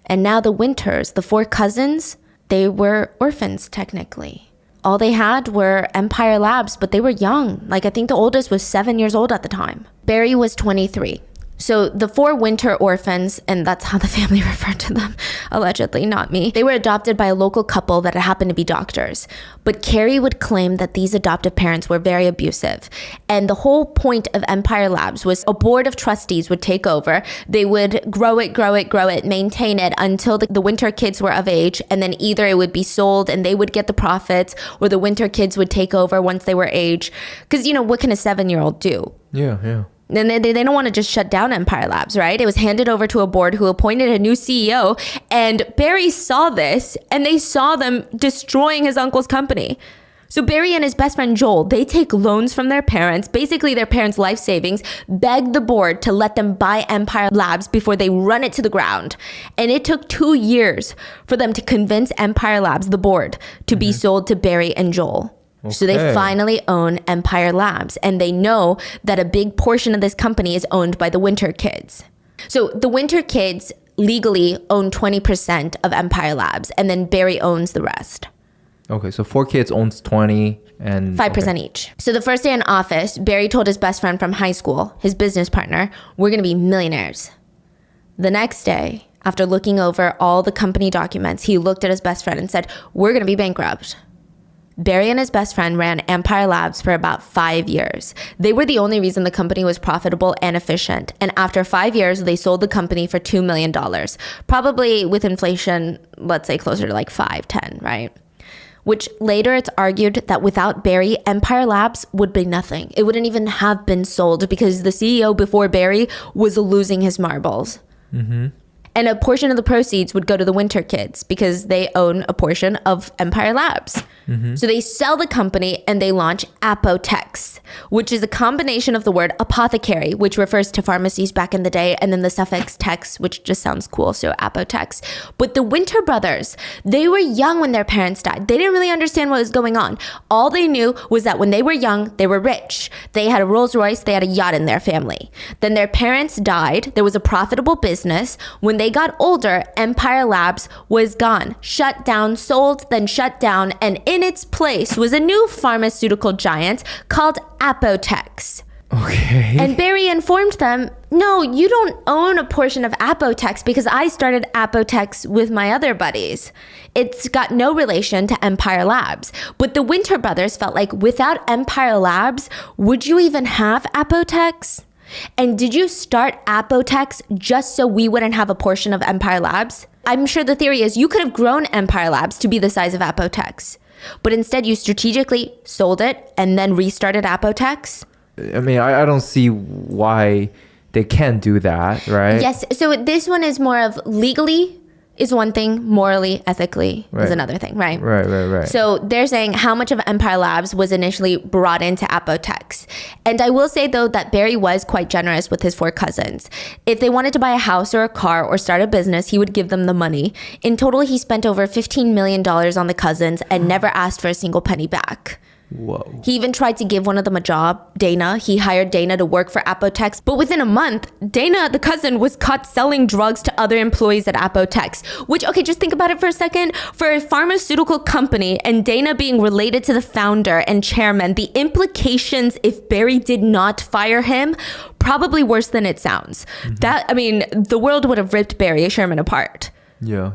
And now the Winters, the 4 cousins, they were orphans technically. All they had were Empire Labs, but they were young. Like, I think the oldest was 7 years old at the time. Barry was 23. So the 4 Winter orphans, and that's how the family referred to them, allegedly, not me. They were adopted by a local couple that happened to be doctors. But Carrie would claim that these adoptive parents were very abusive. And the whole point of Empire Labs was a board of trustees would take over. They would grow it, maintain it until the Winter kids were of age. And then either it would be sold and they would get the profits, or the Winter kids would take over once they were age. Because, you know, what can a 7-year-old do? Yeah. And they don't want to just shut down Empire Labs, right? It was handed over to a board who appointed a new CEO. And Barry saw this, and they saw them destroying his uncle's company. So Barry and his best friend Joel, they take loans from their parents, basically their parents' life savings, beg the board to let them buy Empire Labs before they run it to the ground. And it took 2 years for them to convince Empire Labs, the board, to be sold to Barry and Joel. Okay. So they finally own Empire Labs, and they know that a big portion of this company is owned by the Winter kids. So the Winter kids legally own 20% of Empire Labs, and then Barry owns the rest. Okay, so 4 kids owns 20 and 5% each. So the first day in office, Barry told his best friend from high school, his business partner, we're going to be millionaires. The next day, after looking over all the company documents, he looked at his best friend and said, we're going to be bankrupt. Barry and his best friend ran Empire Labs for about 5 years. They were the only reason the company was profitable and efficient. And after 5 years, they sold the company for $2 million. Probably with inflation, let's say closer to like 5, 10, right? Which later it's argued that without Barry, Empire Labs would be nothing. It wouldn't even have been sold because the CEO before Barry was losing his marbles. Mm-hmm. And a portion of the proceeds would go to the Winter kids because they own a portion of Empire Labs. Mm-hmm. So they sell the company and they launch Apotex, which is a combination of the word apothecary, which refers to pharmacies back in the day, and then the suffix tex, which just sounds cool, so Apotex. But the Winter brothers, they were young when their parents died. They didn't really understand what was going on. All they knew was that when they were young, they were rich. They had a Rolls Royce, they had a yacht in their family. Then their parents died. There was a profitable business. When they got older, Empire Labs was gone, shut down, sold, then shut down, and in its place was a new pharmaceutical giant called Apotex. Okay. And Barry informed them, no, you don't own a portion of Apotex because I started Apotex with my other buddies. It's got no relation to Empire Labs. But the Winter brothers felt like without Empire Labs, would you even have Apotex? And did you start Apotex just so we wouldn't have a portion of Empire Labs? I'm sure the theory is you could have grown Empire Labs to be the size of Apotex, but instead you strategically sold it and then restarted Apotex. I mean, I don't see why they can't do that, right? Yes. So this one is more of legally is one thing, morally, ethically is another thing, right? Right. So they're saying how much of Empire Labs was initially brought into Apotex. And I will say, though, that Barry was quite generous with his 4 cousins. If they wanted to buy a house or a car or start a business, he would give them the money. In total, he spent over $15 million on the cousins and never asked for a single penny back. Whoa. He even tried to give one of them a job, Dana. He hired Dana to work for Apotex. But within a month, Dana, the cousin, was caught selling drugs to other employees at Apotex. Which, okay, just think about it for a second. For a pharmaceutical company and Dana being related to the founder and chairman, the implications if Barry did not fire him, probably worse than it sounds. Mm-hmm. The world would have ripped Barry Sherman apart. Yeah.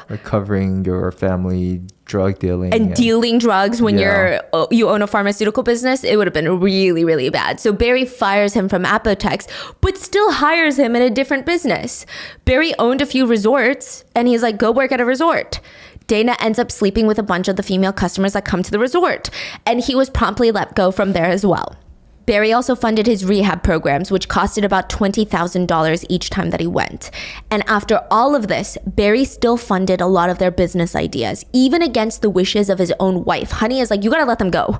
Like covering your family drug dealing and dealing drugs when you own a pharmaceutical business, it would have been really, really bad. So Barry fires him from Apotex, but still hires him in a different business. Barry owned a few resorts, and he's like, go work at a resort. Dana ends up sleeping with a bunch of the female customers that come to the resort, and he was promptly let go from there as well. Barry also funded his rehab programs, which costed about $20,000 each time that he went. And after all of this, Barry still funded a lot of their business ideas, even against the wishes of his own wife. Honey is like, you gotta let them go.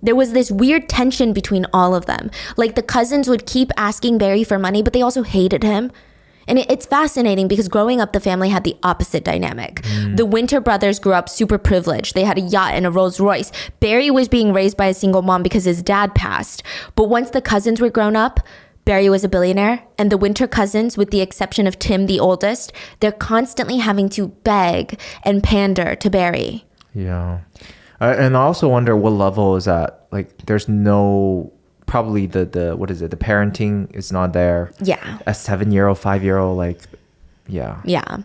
There was this weird tension between all of them. Like, the cousins would keep asking Barry for money, but they also hated him. And it's fascinating because growing up, the family had the opposite dynamic. The Winter brothers grew up super privileged. They had a yacht and a Rolls Royce. Barry was being raised by a single mom because his dad passed. But once the cousins were grown up, Barry was a billionaire. And the Winter cousins, with the exception of Tim, the oldest, they're constantly having to beg and pander to Barry. Yeah. And I also wonder what level is that? Like, there's no... Probably the what is it? The parenting is not there. Yeah. A 7-year-old, 5-year-old, like, yeah. Yeah.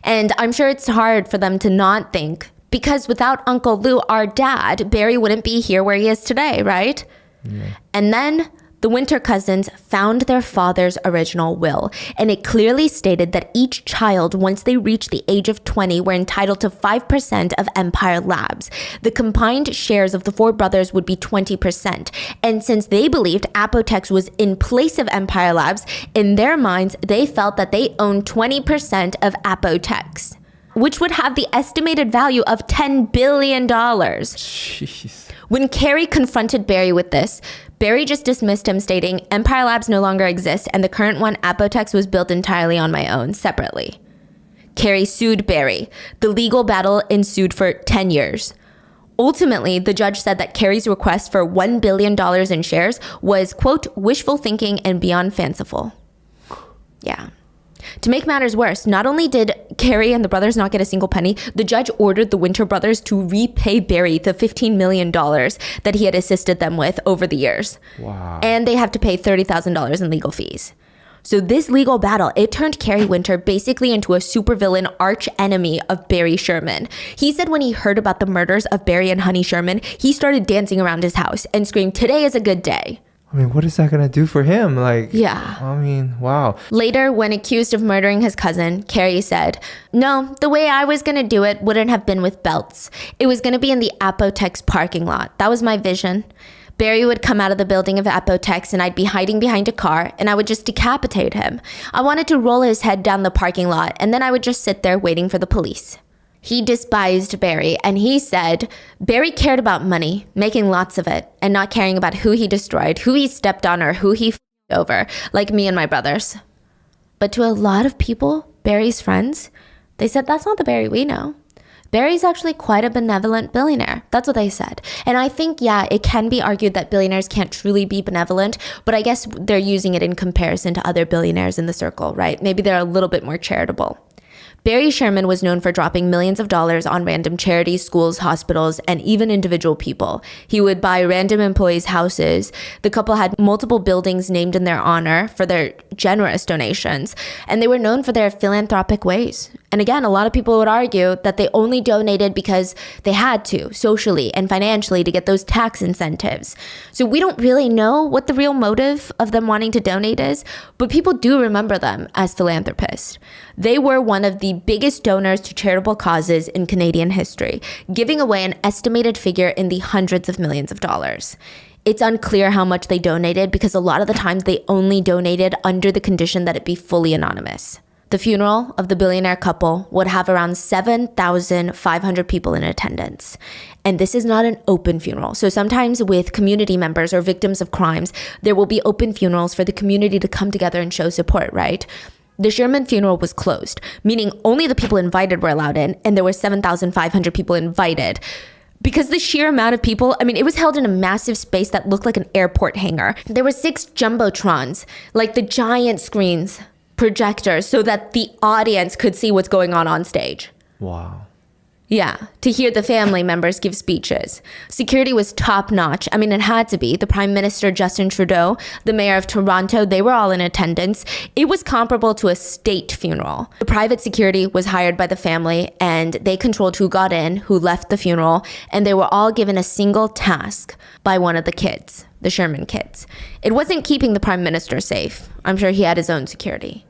And I'm sure it's hard for them to not think, because without Uncle Lou, our dad, Barry wouldn't be here where he is today, right? Yeah. And then the Winter cousins found their father's original will, and it clearly stated that each child, once they reached the age of 20, were entitled to 5% of Empire Labs. The combined shares of the four brothers would be 20%. And since they believed Apotex was in place of Empire Labs, in their minds, they felt that they owned 20% of Apotex, which would have the estimated value of $10 billion. Jeez. When Carrie confronted Barry with this, Barry just dismissed him, stating, Empire Labs no longer exists, and the current one, Apotex, was built entirely on my own, separately. Carrie sued Barry. The legal battle ensued for 10 years. Ultimately, the judge said that Carrie's request for $1 billion in shares was, quote, wishful thinking and beyond fanciful. Yeah. To make matters worse, not only did Carrie and the brothers not get a single penny, the judge ordered the Winter brothers to repay Barry the $15 million that he had assisted them with over the years. Wow. And they have to pay $30,000 in legal fees. So this legal battle, it turned Carrie Winter basically into a supervillain arch enemy of Barry Sherman. He said when he heard about the murders of Barry and Honey Sherman, he started dancing around his house and screamed, "Today is a good day." I mean, what is that going to do for him? Like, yeah. I mean, wow. Later, when accused of murdering his cousin, Carrie said, "No, the way I was going to do it wouldn't have been with belts. It was going to be in the Apotex parking lot. That was my vision. Barry would come out of the building of Apotex and I'd be hiding behind a car and I would just decapitate him. I wanted to roll his head down the parking lot and then I would just sit there waiting for the police." He despised Barry, and he said Barry cared about money, making lots of it, and not caring about who he destroyed, who he stepped on, or who he f***ed over, like me and my brothers. But to a lot of people, Barry's friends, they said that's not the Barry we know. Barry's actually quite a benevolent billionaire. That's what they said. And I think, yeah, it can be argued that billionaires can't truly be benevolent, but I guess they're using it in comparison to other billionaires in the circle, right? Maybe they're a little bit more charitable. Barry Sherman was known for dropping millions of dollars on random charities, schools, hospitals, and even individual people. He would buy random employees' houses. The couple had multiple buildings named in their honor for their generous donations, and they were known for their philanthropic ways. And again, a lot of people would argue that they only donated because they had to, socially and financially, to get those tax incentives. So we don't really know what the real motive of them wanting to donate is, but people do remember them as philanthropists. They were one of the biggest donors to charitable causes in Canadian history, giving away an estimated figure in the hundreds of millions of dollars. It's unclear how much they donated because a lot of the times they only donated under the condition that it be fully anonymous. The funeral of the billionaire couple would have around 7,500 people in attendance. And this is not an open funeral. So sometimes with community members or victims of crimes, there will be open funerals for the community to come together and show support, right? The Sherman funeral was closed, meaning only the people invited were allowed in, and there were 7,500 people invited. Because the sheer amount of people, I mean, it was held in a massive space that looked like an airport hangar. There were 6 jumbotrons, like the giant screens, projectors, so that the audience could see what's going on stage. Wow. Yeah, to hear the family members give speeches. Security was top notch. I mean, it had to be. The Prime Minister, Justin Trudeau, the Mayor of Toronto, they were all in attendance. It was comparable to a state funeral. The private security was hired by the family and they controlled who got in, who left the funeral, and they were all given a single task by one of the kids, the Sherman kids. It wasn't keeping the Prime Minister safe. I'm sure he had his own security.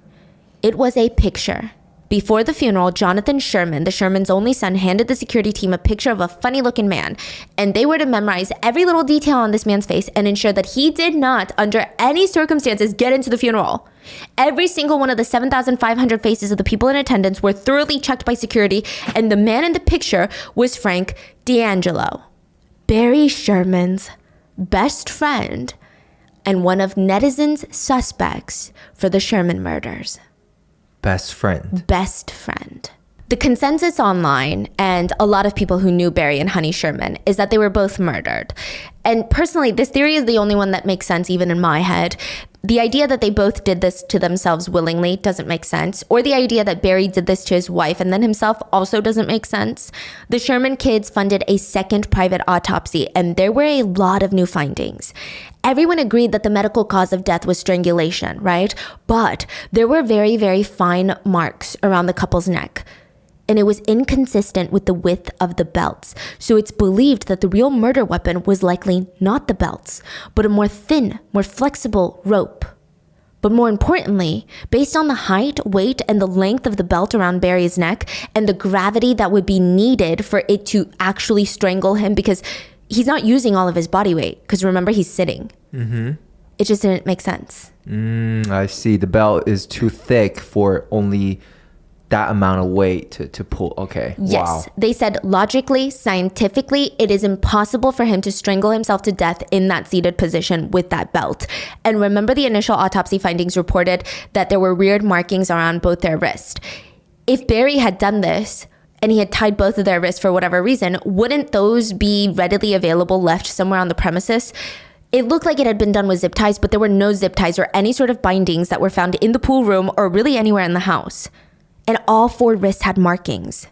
It was a picture Before the funeral, Jonathan Sherman, the Sherman's only son, handed the security team a picture of a funny-looking man, and they were to memorize every little detail on this man's face and ensure that he did not, under any circumstances, get into the funeral. Every single one of the 7,500 faces of the people in attendance were thoroughly checked by security, and the man in the picture was Frank D'Angelo, Barry Sherman's best friend and one of netizens' suspects for the Sherman murders. Best friend. Best friend. The consensus online, and a lot of people who knew Barry and Honey Sherman, is that they were both murdered. And personally, this theory is the only one that makes sense even in my head. The idea that they both did this to themselves willingly doesn't make sense, or the idea that Barry did this to his wife and then himself also doesn't make sense. The Sherman kids funded a second private autopsy, and there were a lot of new findings. Everyone agreed that the medical cause of death was strangulation, right? But there were very, very fine marks around the couple's neck, and it was inconsistent with the width of the belts. So it's believed that the real murder weapon was likely not the belts, but a more thin, more flexible rope. But more importantly, based on the height, weight, and the length of the belt around Barry's neck and the gravity that would be needed for it to actually strangle him, because he's not using all of his body weight, because remember, he's sitting. It just didn't make sense. I see. The belt is too thick for only that amount of weight to pull. Okay. Yes. Wow. They said logically, scientifically, it is impossible for him to strangle himself to death in that seated position with that belt. And remember, the initial autopsy findings reported that there were weird markings around both their wrists. If Barry had done this and he had tied both of their wrists for whatever reason, wouldn't those be readily available left somewhere on the premises? It looked like it had been done with zip ties, but there were no zip ties or any sort of bindings that were found in the pool room or really anywhere in the house. And all 4 wrists had markings.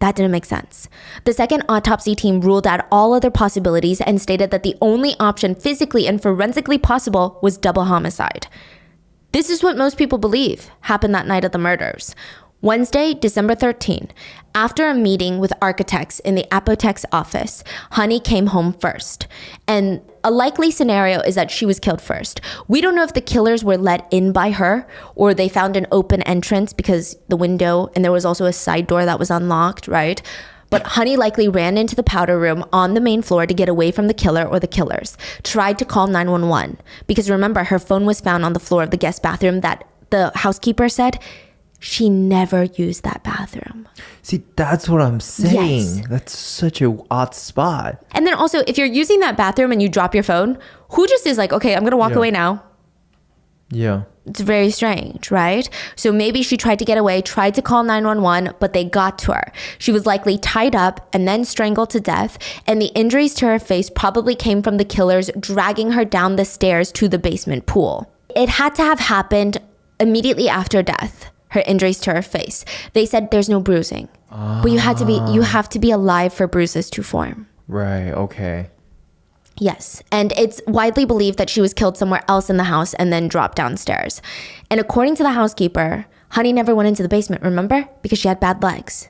That didn't make sense. The second autopsy team ruled out all other possibilities and stated that the only option physically and forensically possible was double homicide. This is what most people believe happened that night of the murders. Wednesday, December 13, after a meeting with architects in the Apotex office, Honey came home first. And a likely scenario is that she was killed first. We don't know if the killers were let in by her or they found an open entrance because the window, and there was also a side door that was unlocked, right? But Honey likely ran into the powder room on the main floor to get away from the killer or the killers, tried to call 911. Because remember, her phone was found on the floor of the guest bathroom that the housekeeper said she never used that bathroom. See, that's what I'm saying. Yes. That's such a odd spot. And then also, if you're using that bathroom and you drop your phone, who just is like, okay, I'm going to walk away now? Yeah. It's very strange, right? So maybe she tried to get away, tried to call 911, but they got to her. She was likely tied up and then strangled to death, and the injuries to her face probably came from the killers dragging her down the stairs to the basement pool. It had to have happened immediately after death. Her injuries to her face. They said there's no bruising, but you have to be alive for bruises to form. Right. Okay. Yes, and it's widely believed that she was killed somewhere else in the house and then dropped downstairs. And according to the housekeeper, Honey never went into the basement, remember? Because she had bad legs.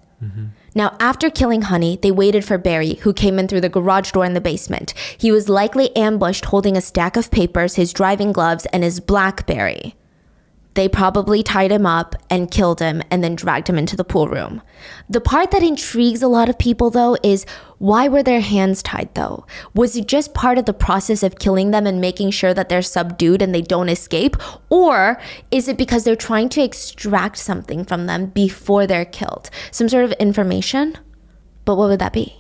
Now, after killing Honey, they waited for Barry, who came in through the garage door in the basement. He was likely ambushed holding a stack of papers, his driving gloves, and his BlackBerry. They probably tied him up and killed him and then dragged him into the pool room. The part that intrigues a lot of people, though, is why were their hands tied, though? Was it just part of the process of killing them and making sure that they're subdued and they don't escape? Or is it because they're trying to extract something from them before they're killed? Some sort of information? But what would that be?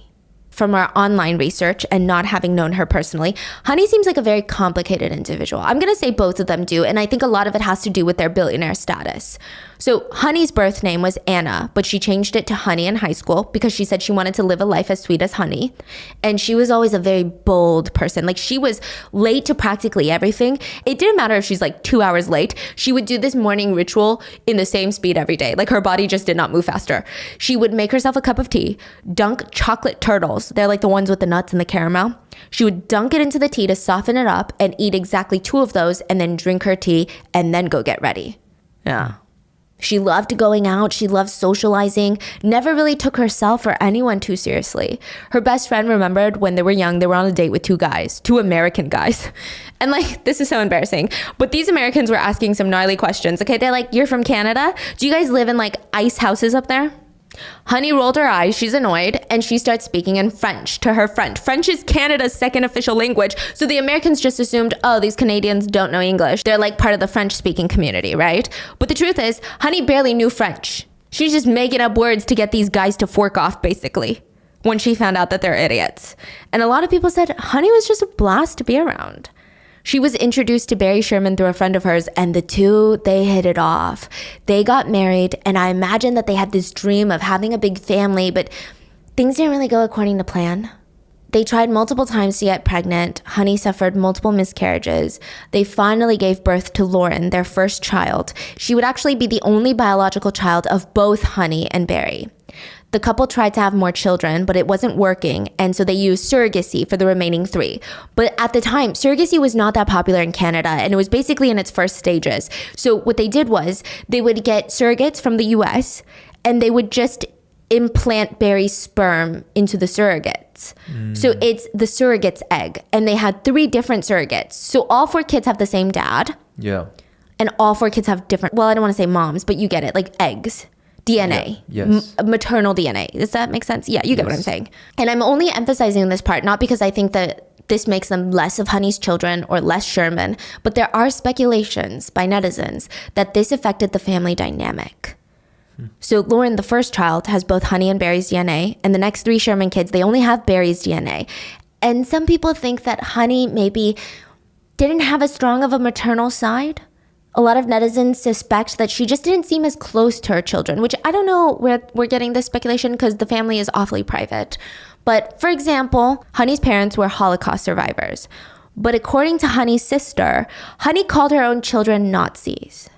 From our online research and not having known her personally, Honey seems like a very complicated individual. I'm going to say both of them do, and I think a lot of it has to do with their billionaire status. So Honey's birth name was Anna, but she changed it to Honey in high school because she said she wanted to live a life as sweet as honey. And she was always a very bold person. Like, she was late to practically everything. It didn't matter if she's like 2 hours late. She would do this morning ritual in the same speed every day. Like, her body just did not move faster. She would make herself a cup of tea, dunk chocolate turtles. They're like the ones with the nuts and the caramel. She would dunk it into the tea to soften it up and eat exactly 2 of those and then drink her tea and then go get ready. Yeah. She loved going out. She loved socializing, never really took herself or anyone too seriously. Her best friend remembered when they were young, they were on a date with two American guys. And like, this is so embarrassing. But these Americans were asking some gnarly questions. Okay, they're like, you're from Canada? Do you guys live in like ice houses up there? Honey rolled her eyes, she's annoyed, and she starts speaking in French to her friend. French is Canada's second official language, so the Americans just assumed, oh, these Canadians don't know English. They're like part of the French-speaking community, right? But the truth is, Honey barely knew French. She's just making up words to get these guys to fork off, basically, when she found out that they're idiots. And a lot of people said Honey was just a blast to be around. She was introduced to Barry Sherman through a friend of hers, and the two, they hit it off. They got married, and I imagine that they had this dream of having a big family, but things didn't really go according to plan. They tried multiple times to get pregnant. Honey suffered multiple miscarriages. They finally gave birth to Lauren, their first child. She would actually be the only biological child of both Honey and Barry. The couple tried to have more children, but it wasn't working, and so they used surrogacy for the remaining 3. But at the time, surrogacy was not that popular in Canada, and it was basically in its first stages. So what they did was they would get surrogates from the US, and they would just implant Barry's sperm into the surrogates. So it's the surrogate's egg, and they had 3 different surrogates. So all 4 kids have the same dad. Yeah. And all 4 kids have different, well, I don't want to say moms, but you get it, like eggs. DNA, yeah. Yes. Maternal DNA. Does that make sense? Yeah, you get what I'm saying. And I'm only emphasizing this part, not because I think that this makes them less of Honey's children or less Sherman, but there are speculations by netizens that this affected the family dynamic. So Lauren, the first child, has both Honey and Barry's DNA, and the next 3 Sherman kids, they only have Barry's DNA. And some people think that Honey maybe didn't have as strong of a maternal side. A lot of netizens suspect that she just didn't seem as close to her children, which I don't know where we're getting this speculation because the family is awfully private. But for example, Honey's parents were Holocaust survivors. But according to Honey's sister, Honey called her own children Nazis,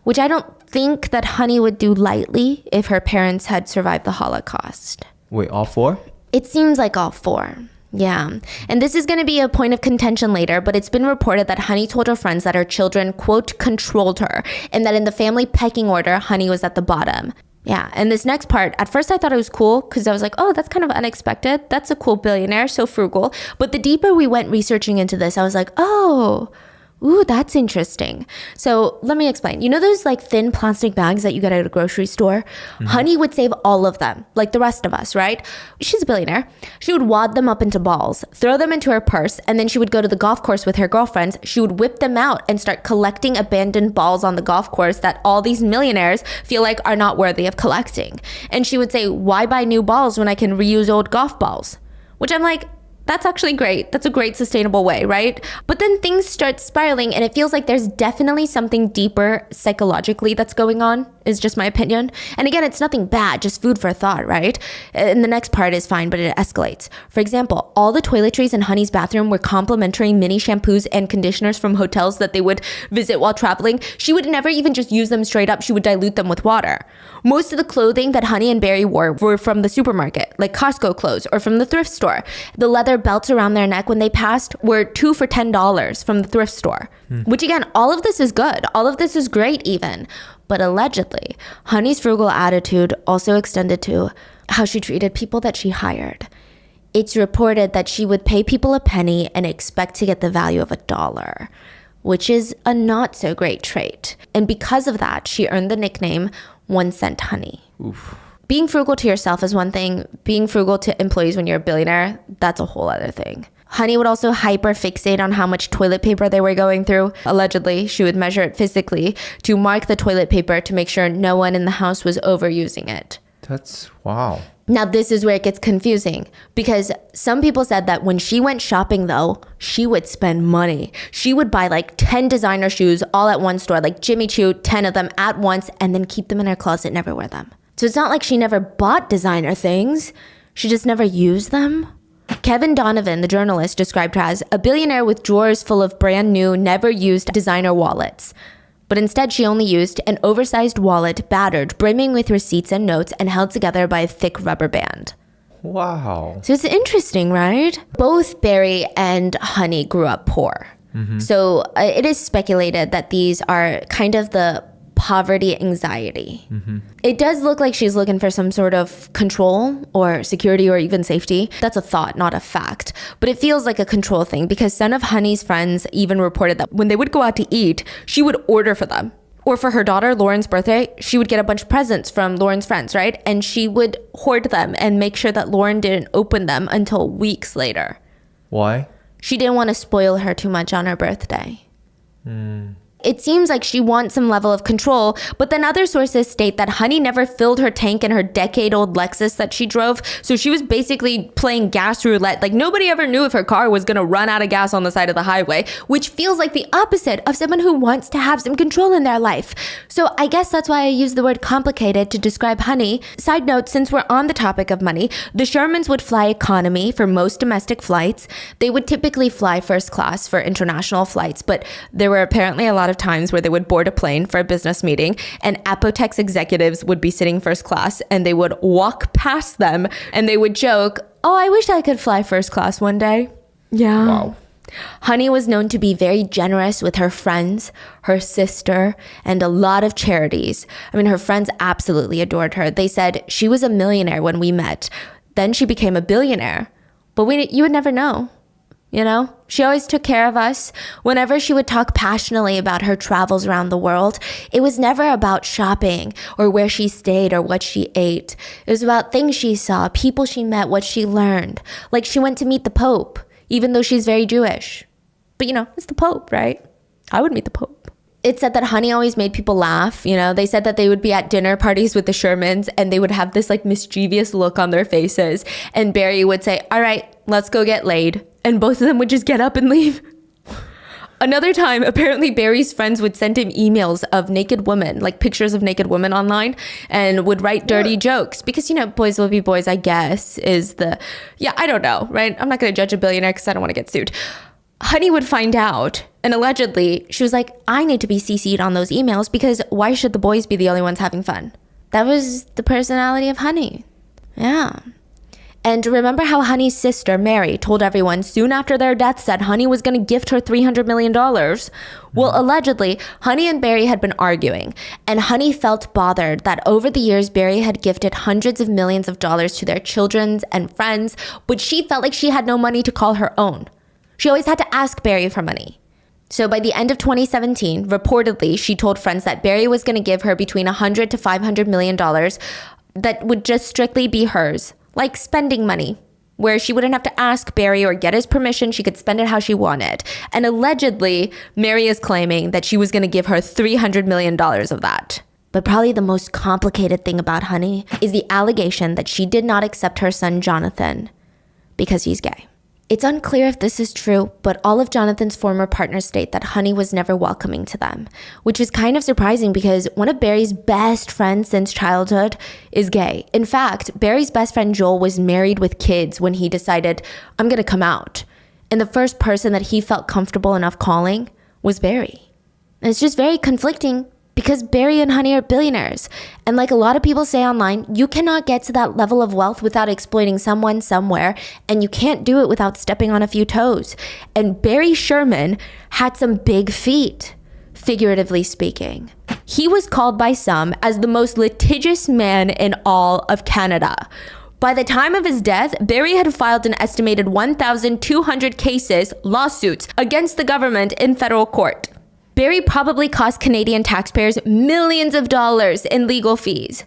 which I don't think that Honey would do lightly if her parents had survived the Holocaust. Wait, all 4? It seems like all 4. Yeah. And this is going to be a point of contention later, but it's been reported that Honey told her friends that her children, quote, controlled her, and that in the family pecking order, Honey was at the bottom. Yeah. And this next part, at first I thought it was cool because I was like, oh, that's kind of unexpected. That's a cool billionaire, so frugal. But the deeper we went researching into this, I was like, oh, ooh, that's interesting. So let me explain. You know those like thin plastic bags that you get at a grocery store? Honey would save all of them, like the rest of us, right? She's a billionaire. She would wad them up into balls, throw them into her purse, and then she would go to the golf course with her girlfriends. She would whip them out and start collecting abandoned balls on the golf course that all these millionaires feel like are not worthy of collecting. And she would say, why buy new balls when I can reuse old golf balls? Which I'm like, that's actually great. That's a great sustainable way, right? But then things start spiraling and it feels like there's definitely something deeper psychologically that's going on, is just my opinion. And again, it's nothing bad, just food for thought, right? And the next part is fine, but it escalates. For example, all the toiletries in Honey's bathroom were complimentary mini shampoos and conditioners from hotels that they would visit while traveling. She would never even just use them straight up. She would dilute them with water. Most of the clothing that Honey and Barry wore were from the supermarket, like Costco clothes, or from the thrift store. The leather belts around their neck when they passed were 2 for $10 from the thrift store. Which again, all of this is good. All of this is great even. But allegedly, Honey's frugal attitude also extended to how she treated people that she hired. It's reported that she would pay people a penny and expect to get the value of $1, which is a not so great trait. And because of that, she earned the nickname 1 Cent Honey. Oof. Being frugal to yourself is one thing. Being frugal to employees when you're a billionaire, that's a whole other thing. Honey would also hyper-fixate on how much toilet paper they were going through. Allegedly, she would measure it physically to mark the toilet paper to make sure no one in the house was overusing it. That's wow. Now, this is where it gets confusing because some people said that when she went shopping, though, she would spend money. She would buy like 10 designer shoes all at one store, like Jimmy Choo, 10 of them at once, and then keep them in her closet, never wear them. So it's not like she never bought designer things. She just never used them. Kevin Donovan, the journalist, described her as a billionaire with drawers full of brand new, never used designer wallets. But instead, she only used an oversized wallet, battered, brimming with receipts and notes, and held together by a thick rubber band. Wow. So it's interesting, right? Both Barry and Honey grew up poor. So it is speculated that these are kind of the poverty anxiety. It does look like she's looking for some sort of control or security or even safety. That's a thought, not a fact. But it feels like a control thing because some of Honey's friends even reported that when they would go out to eat, she would order for them. Or for her daughter, Lauren's birthday, she would get a bunch of presents from Lauren's friends, right? And she would hoard them and make sure that Lauren didn't open them until weeks later. Why? She didn't want to spoil her too much on her birthday. It seems like she wants some level of control, but then other sources state that Honey never filled her tank in her decade-old Lexus that she drove, so she was basically playing gas roulette. Like, nobody ever knew if her car was gonna run out of gas on the side of the highway, which feels like the opposite of someone who wants to have some control in their life. So I guess that's why I use the word complicated to describe Honey. Side note, since we're on the topic of money, the Shermans would fly economy for most domestic flights. They would typically fly first class for international flights, but there were apparently a lot of times where they would board a plane for a business meeting and Apotex executives would be sitting first class and they would walk past them and they would joke, "Oh, I wish I could fly first class one day." Yeah. Wow. Honey was known to be very generous with her friends, her sister, and a lot of charities. I mean, her friends absolutely adored her. They said she was a millionaire when we met. Then she became a billionaire. But you would never know. You know, she always took care of us. Whenever she would talk passionately about her travels around the world, it was never about shopping or where she stayed or what she ate. It was about things she saw, people she met, what she learned. Like she went to meet the Pope, even though she's very Jewish. But you know, it's the Pope, right? I would meet the Pope. It said that Honey always made people laugh. You know, they said that they would be at dinner parties with the Shermans and they would have this like mischievous look on their faces. And Barry would say, "All right, let's go get laid." And both of them would just get up and leave. Another time, apparently Barry's friends would send him emails of naked women, like pictures of naked women online, and would write dirty jokes. Because, you know, boys will be boys, I guess, I don't know, right? I'm not going to judge a billionaire because I don't want to get sued. Honey would find out, and allegedly, she was like, "I need to be CC'd on those emails because why should the boys be the only ones having fun?" That was the personality of Honey. Yeah. And remember how Honey's sister, Mary, told everyone soon after their deaths that Honey was going to gift her $300 million? Well, allegedly, Honey and Barry had been arguing, and Honey felt bothered that over the years, Barry had gifted hundreds of millions of dollars to their children and friends, but she felt like she had no money to call her own. She always had to ask Barry for money. So by the end of 2017, reportedly, she told friends that Barry was going to give her between $100 to $500 million that would just strictly be hers. Like spending money, where she wouldn't have to ask Barry or get his permission. She could spend it how she wanted. And allegedly, Mary is claiming that she was going to give her $300 million of that. But probably the most complicated thing about Honey is the allegation that she did not accept her son, Jonathan, because he's gay. It's unclear if this is true, but all of Jonathan's former partners state that Honey was never welcoming to them, which is kind of surprising because one of Barry's best friends since childhood is gay. In fact, Barry's best friend Joel was married with kids when he decided, "I'm going to come out." And the first person that he felt comfortable enough calling was Barry. And it's just very conflicting because Barry and Honey are billionaires. And like a lot of people say online, you cannot get to that level of wealth without exploiting someone somewhere, and you can't do it without stepping on a few toes. And Barry Sherman had some big feet, figuratively speaking. He was called by some as the most litigious man in all of Canada. By the time of his death, Barry had filed an estimated 1,200 lawsuits against the government in federal court. Barry probably cost Canadian taxpayers millions of dollars in legal fees.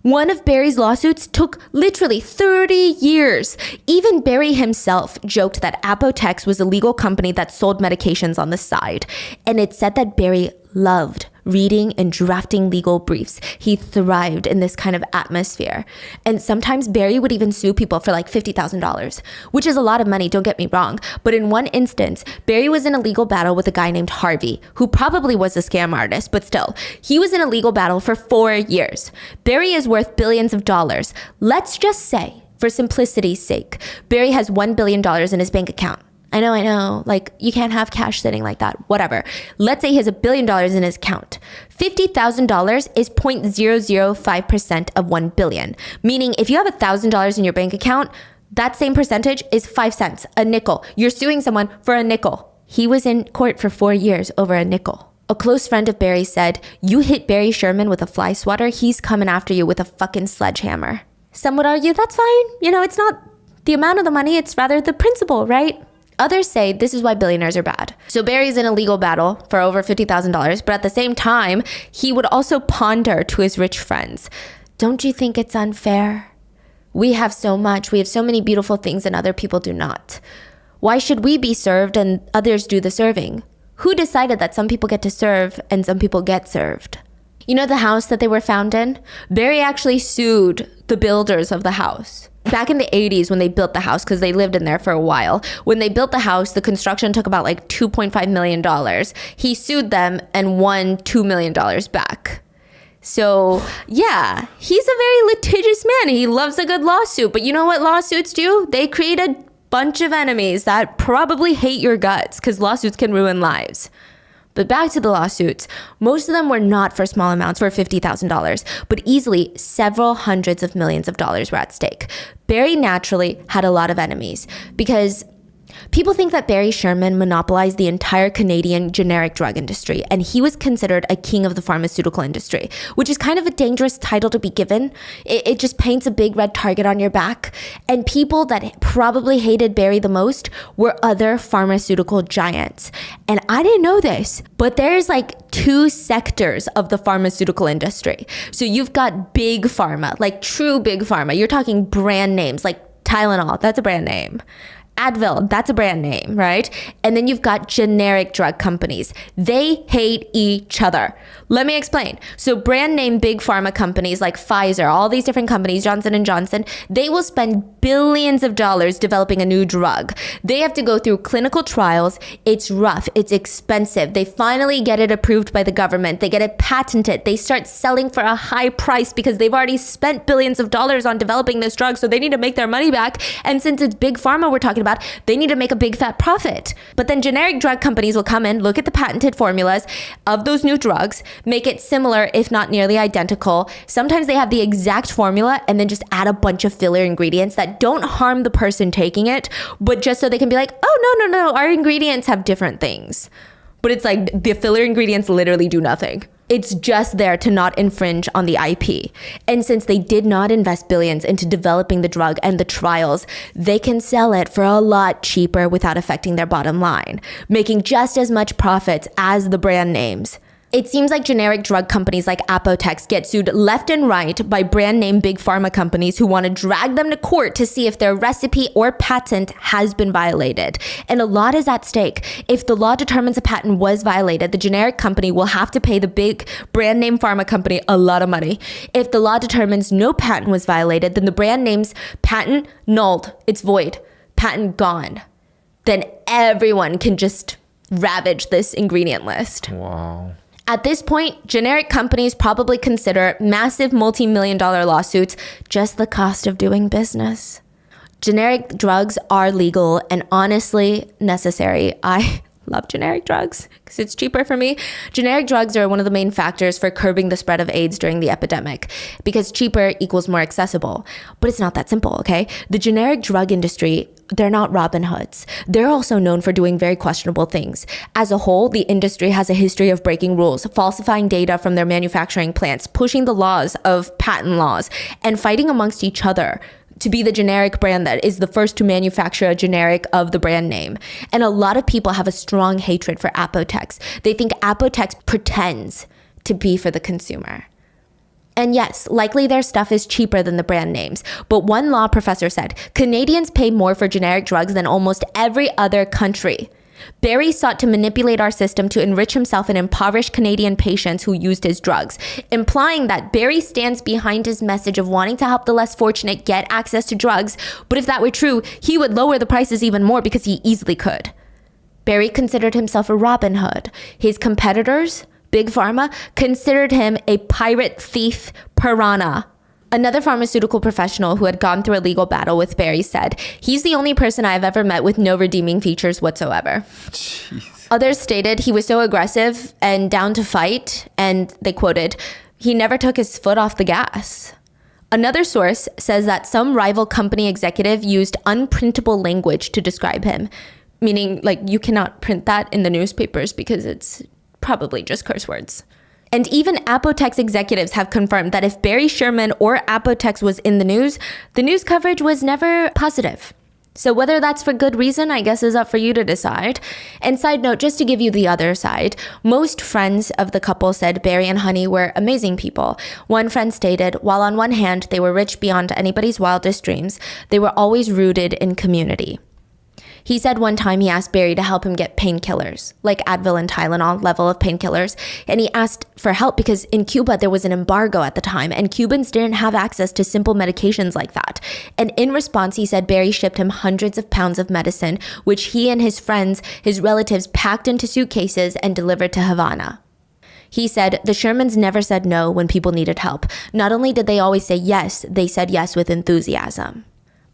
One of Barry's lawsuits took literally 30 years. Even Barry himself joked that Apotex was a legal company that sold medications on the side. And it said that Barry loved reading and drafting legal briefs. He thrived in this kind of atmosphere. And sometimes Barry would even sue people for like $50,000, which is a lot of money, don't get me wrong. But in one instance, Barry was in a legal battle with a guy named Harvey, who probably was a scam artist, but still, he was in a legal battle for 4 years. Barry is worth billions of dollars. Let's just say, for simplicity's sake, Barry has $1 billion in his bank account. I know. Like, you can't have cash sitting like that. Whatever. Let's say he has $1 billion in his account. $50,000 is 0.005% of 1 billion. Meaning, if you have $1,000 in your bank account, that same percentage is 5 cents, a nickel. You're suing someone for a nickel. He was in court for 4 years over a nickel. A close friend of Barry said, "You hit Barry Sherman with a fly swatter, he's coming after you with a fucking sledgehammer." Some would argue that's fine. It's not the amount of the money, it's rather the principle, right? Others say this is why billionaires are bad. So Barry's in a legal battle for over $50,000, but at the same time, he would also ponder to his rich friends, "Don't you think it's unfair? We have so much, we have so many beautiful things and other people do not. Why should we be served and others do the serving? Who decided that some people get to serve and some people get served?" You know the house that they were found in? Barry actually sued the builders of the house. Back in the 80s when they built the house, because they lived in there for a while, when they built the house, the construction took about like $2.5 million. He sued them and won $2 million back. So yeah, he's a very litigious man. He loves a good lawsuit. But you know what lawsuits do? They create a bunch of enemies that probably hate your guts, because lawsuits can ruin lives. But back to the lawsuits, most of them were not for small amounts, for $50,000, but easily several hundreds of millions of dollars were at stake. Barry naturally had a lot of enemies because people think that Barry Sherman monopolized the entire Canadian generic drug industry, and he was considered a king of the pharmaceutical industry, which is kind of a dangerous title to be given. It just paints a big red target on your back. And people that probably hated Barry the most were other pharmaceutical giants. And I didn't know this, but there's like two sectors of the pharmaceutical industry. So you've got big pharma, like true big pharma. You're talking brand names like Tylenol, that's a brand name. Advil, that's a brand name, right? And then you've got generic drug companies. They hate each other. Let me explain. So brand name big pharma companies like Pfizer, all these different companies, Johnson & Johnson, they will spend billions of dollars developing a new drug. They have to go through clinical trials. It's rough. It's expensive. They finally get it approved by the government. They get it patented. They start selling for a high price because they've already spent billions of dollars on developing this drug, so they need to make their money back. And since it's big pharma we're talking about, they need to make a big fat profit. But then generic drug companies will come in, look at the patented formulas of those new drugs, make it similar, if not nearly identical. Sometimes they have the exact formula and then just add a bunch of filler ingredients that don't harm the person taking it, but just so they can be like, "Oh, no, our ingredients have different things." But it's like the filler ingredients literally do nothing. It's just there to not infringe on the IP. And since they did not invest billions into developing the drug and the trials, they can sell it for a lot cheaper without affecting their bottom line, making just as much profits as the brand names. It seems like generic drug companies like Apotex get sued left and right by brand name big pharma companies who want to drag them to court to see if their recipe or patent has been violated. And a lot is at stake. If the law determines a patent was violated, the generic company will have to pay the big brand name pharma company a lot of money. If the law determines no patent was violated, then the brand name's patent nulled. It's void. Patent gone. Then everyone can just ravage this ingredient list. Wow. At this point, generic companies probably consider massive multi-million-dollar lawsuits just the cost of doing business. Generic drugs are legal and honestly necessary. I love generic drugs because it's cheaper for me. Generic drugs are one of the main factors for curbing the spread of AIDS during the epidemic because cheaper equals more accessible. But it's not that simple, okay? The generic drug industry, they're not Robin Hoods. They're also known for doing very questionable things. As a whole, the industry has a history of breaking rules, falsifying data from their manufacturing plants, pushing the laws of patent laws, and fighting amongst each other to be the generic brand that is the first to manufacture a generic of the brand name. And a lot of people have a strong hatred for Apotex. They think Apotex pretends to be for the consumer. And yes, likely their stuff is cheaper than the brand names. But one law professor said, Canadians pay more for generic drugs than almost every other country. Barry sought to manipulate our system to enrich himself and impoverish Canadian patients who used his drugs, implying that Barry stands behind his message of wanting to help the less fortunate get access to drugs. But if that were true, he would lower the prices even more because he easily could. Barry considered himself a Robin Hood. His competitors, Big Pharma, considered him a pirate, thief, piranha. Another pharmaceutical professional who had gone through a legal battle with Barry said, "He's the only person I've ever met with no redeeming features whatsoever." Jeez. Others stated he was so aggressive and down to fight, and they quoted, "He never took his foot off the gas." Another source says that some rival company executive used unprintable language to describe him, meaning like you cannot print that in the newspapers because it's probably just curse words. And even Apotex executives have confirmed that if Barry Sherman or Apotex was in the news coverage was never positive. So whether that's for good reason, I guess is up for you to decide. And side note, just to give you the other side, most friends of the couple said Barry and Honey were amazing people. One friend stated, while on one hand, they were rich beyond anybody's wildest dreams, they were always rooted in community. He said one time he asked Barry to help him get painkillers, like Advil and Tylenol level of painkillers. And he asked for help because in Cuba, there was an embargo at the time and Cubans didn't have access to simple medications like that. And in response, he said Barry shipped him hundreds of pounds of medicine, which he and his friends, his relatives packed into suitcases and delivered to Havana. He said, the Shermans never said no when people needed help. Not only did they always say yes, they said yes with enthusiasm.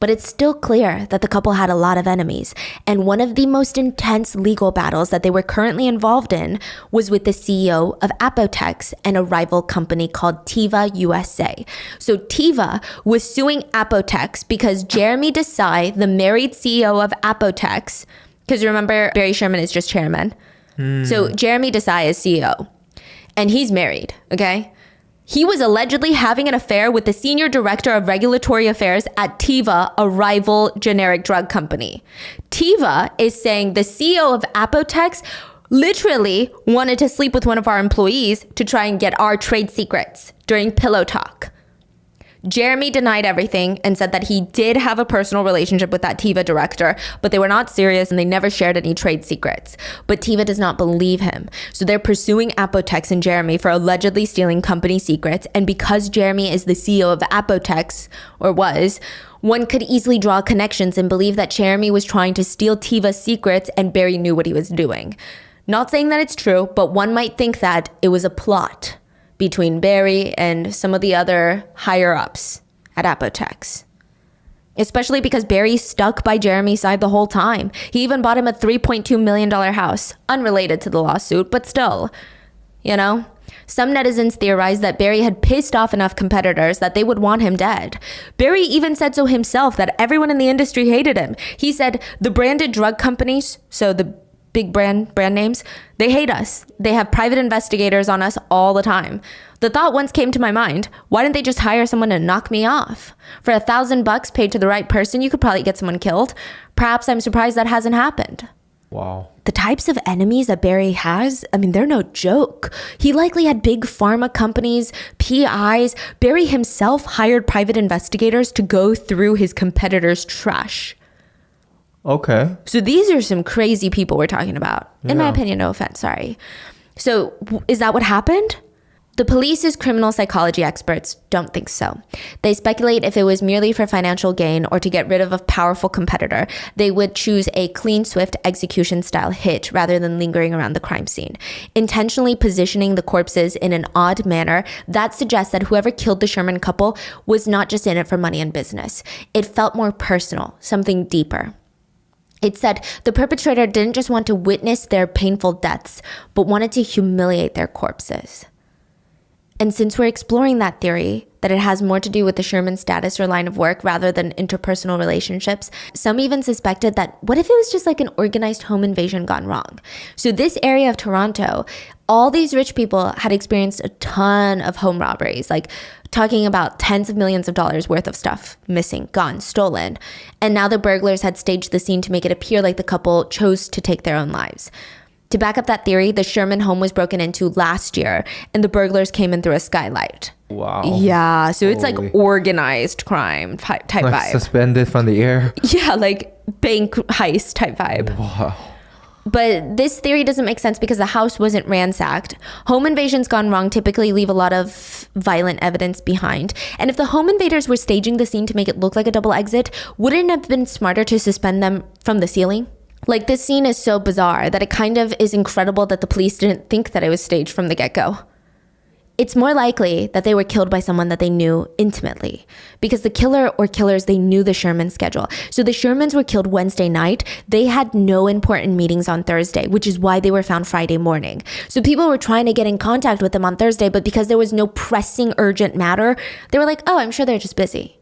But it's still clear that the couple had a lot of enemies, and one of the most intense legal battles that they were currently involved in was with the CEO of Apotex and a rival company called Teva USA. So Teva was suing Apotex because Jeremy Desai, the married CEO of Apotex, because remember, Barry Sherman is just chairman. So Jeremy Desai is CEO, and he's married, okay? He was allegedly having an affair with the senior director of regulatory affairs at Teva, a rival generic drug company. Teva is saying the CEO of Apotex literally wanted to sleep with one of our employees to try and get our trade secrets during pillow talk. Jeremy denied everything and said that he did have a personal relationship with that Teva director, but they were not serious and they never shared any trade secrets. But Teva does not believe him. So they're pursuing Apotex and Jeremy for allegedly stealing company secrets. And because Jeremy is the CEO of Apotex, or was, one could easily draw connections and believe that Jeremy was trying to steal Teva's secrets and Barry knew what he was doing. Not saying that it's true, but one might think that it was a plot between Barry and some of the other higher-ups at Apotex. Especially because Barry stuck by Jeremy's side the whole time. He even bought him a $3.2 million house, unrelated to the lawsuit, but still, you know? Some netizens theorized that Barry had pissed off enough competitors that they would want him dead. Barry even said so himself that everyone in the industry hated him. He said, the branded drug companies, so the big brand names, they hate us. They have private investigators on us all the time. The thought once came to my mind, why didn't they just hire someone to knock me off? For $1,000 paid to the right person, you could probably get someone killed. Perhaps I'm surprised that hasn't happened. Wow. The types of enemies that Barry has, I mean, they're no joke. He likely had big pharma companies, PIs. Barry himself hired private investigators to go through his competitors' trash. Okay. So these are some crazy people we're talking about. In my opinion, no offense, sorry. So is that what happened? The police's criminal psychology experts don't think so. They speculate if it was merely for financial gain or to get rid of a powerful competitor, they would choose a clean, swift execution style hit rather than lingering around the crime scene. Intentionally positioning the corpses in an odd manner, that suggests that whoever killed the Sherman couple was not just in it for money and business. It felt more personal, something deeper. It said the perpetrator didn't just want to witness their painful deaths, but wanted to humiliate their corpses. And since we're exploring that theory, that it has more to do with the Sherman status or line of work rather than interpersonal relationships, some even suspected that what if it was just like an organized home invasion gone wrong? So this area of Toronto, all these rich people had experienced a ton of home robberies, like talking about tens of millions of dollars worth of stuff missing, gone, stolen. And now the burglars had staged the scene to make it appear like the couple chose to take their own lives. To back up that theory, the Sherman home was broken into last year and the burglars came in through a skylight. Wow. Yeah, so it's Holy. like organized crime type Like vibe. suspended from the air. Yeah, like bank heist type vibe. Wow. But this theory doesn't make sense because the house wasn't ransacked. Home invasions gone wrong typically leave a lot of violent evidence behind. And if the home invaders were staging the scene to make it look like a double exit, wouldn't it have been smarter to suspend them from the ceiling? Like, this scene is so bizarre that it kind of is incredible that the police didn't think that it was staged from the get-go. It's more likely that they were killed by someone that they knew intimately, because the killer or killers, they knew the Sherman schedule. So the Shermans were killed Wednesday night. They had no important meetings on Thursday, which is why they were found Friday morning. So people were trying to get in contact with them on Thursday, but because there was no pressing urgent matter, they were like, oh, I'm sure they're just busy.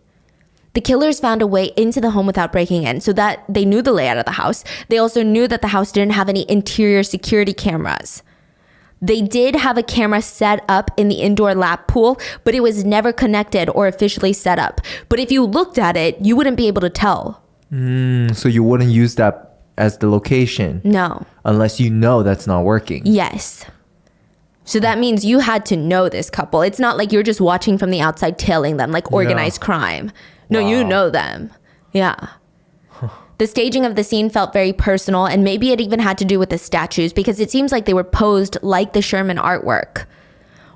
The killers found a way into the home without breaking in, so that they knew the layout of the house. They also knew that the house didn't have any interior security cameras. They did have a camera set up in the indoor lap pool, but it was never connected or officially set up. But if you looked at it, you wouldn't be able to tell. So you wouldn't use that as the location? No. Unless you know that's not working? Yes. So that means you had to know this couple. It's not like you're just watching from the outside tailing them like organized crime. No, you know them. Yeah. The staging of the scene felt very personal, and maybe it even had to do with the statues because it seems like they were posed like the Sherman artwork.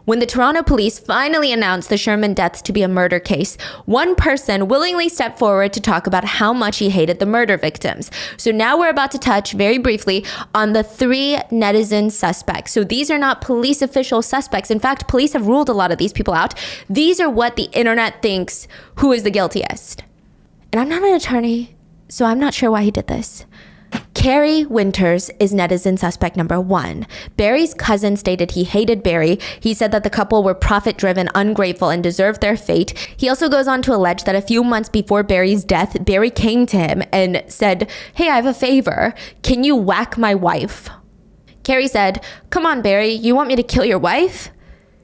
When the Toronto police finally announced the Sherman deaths to be a murder case, one person willingly stepped forward to talk about how much he hated the murder victims. So now we're about to touch very briefly on the 3 netizen suspects. So these are not police official suspects. In fact, police have ruled a lot of these people out. These are what the internet thinks who is the guiltiest. And I'm not an attorney, so I'm not sure why he did this. Carrie Winters is netizen suspect number 1. Barry's cousin stated he hated Barry. He said that the couple were profit-driven, ungrateful, and deserved their fate. He also goes on to allege that a few months before Barry's death, Barry came to him and said, "Hey, I have a favor. Can you whack my wife?" Carrie said, "Come on, Barry, you want me to kill your wife?"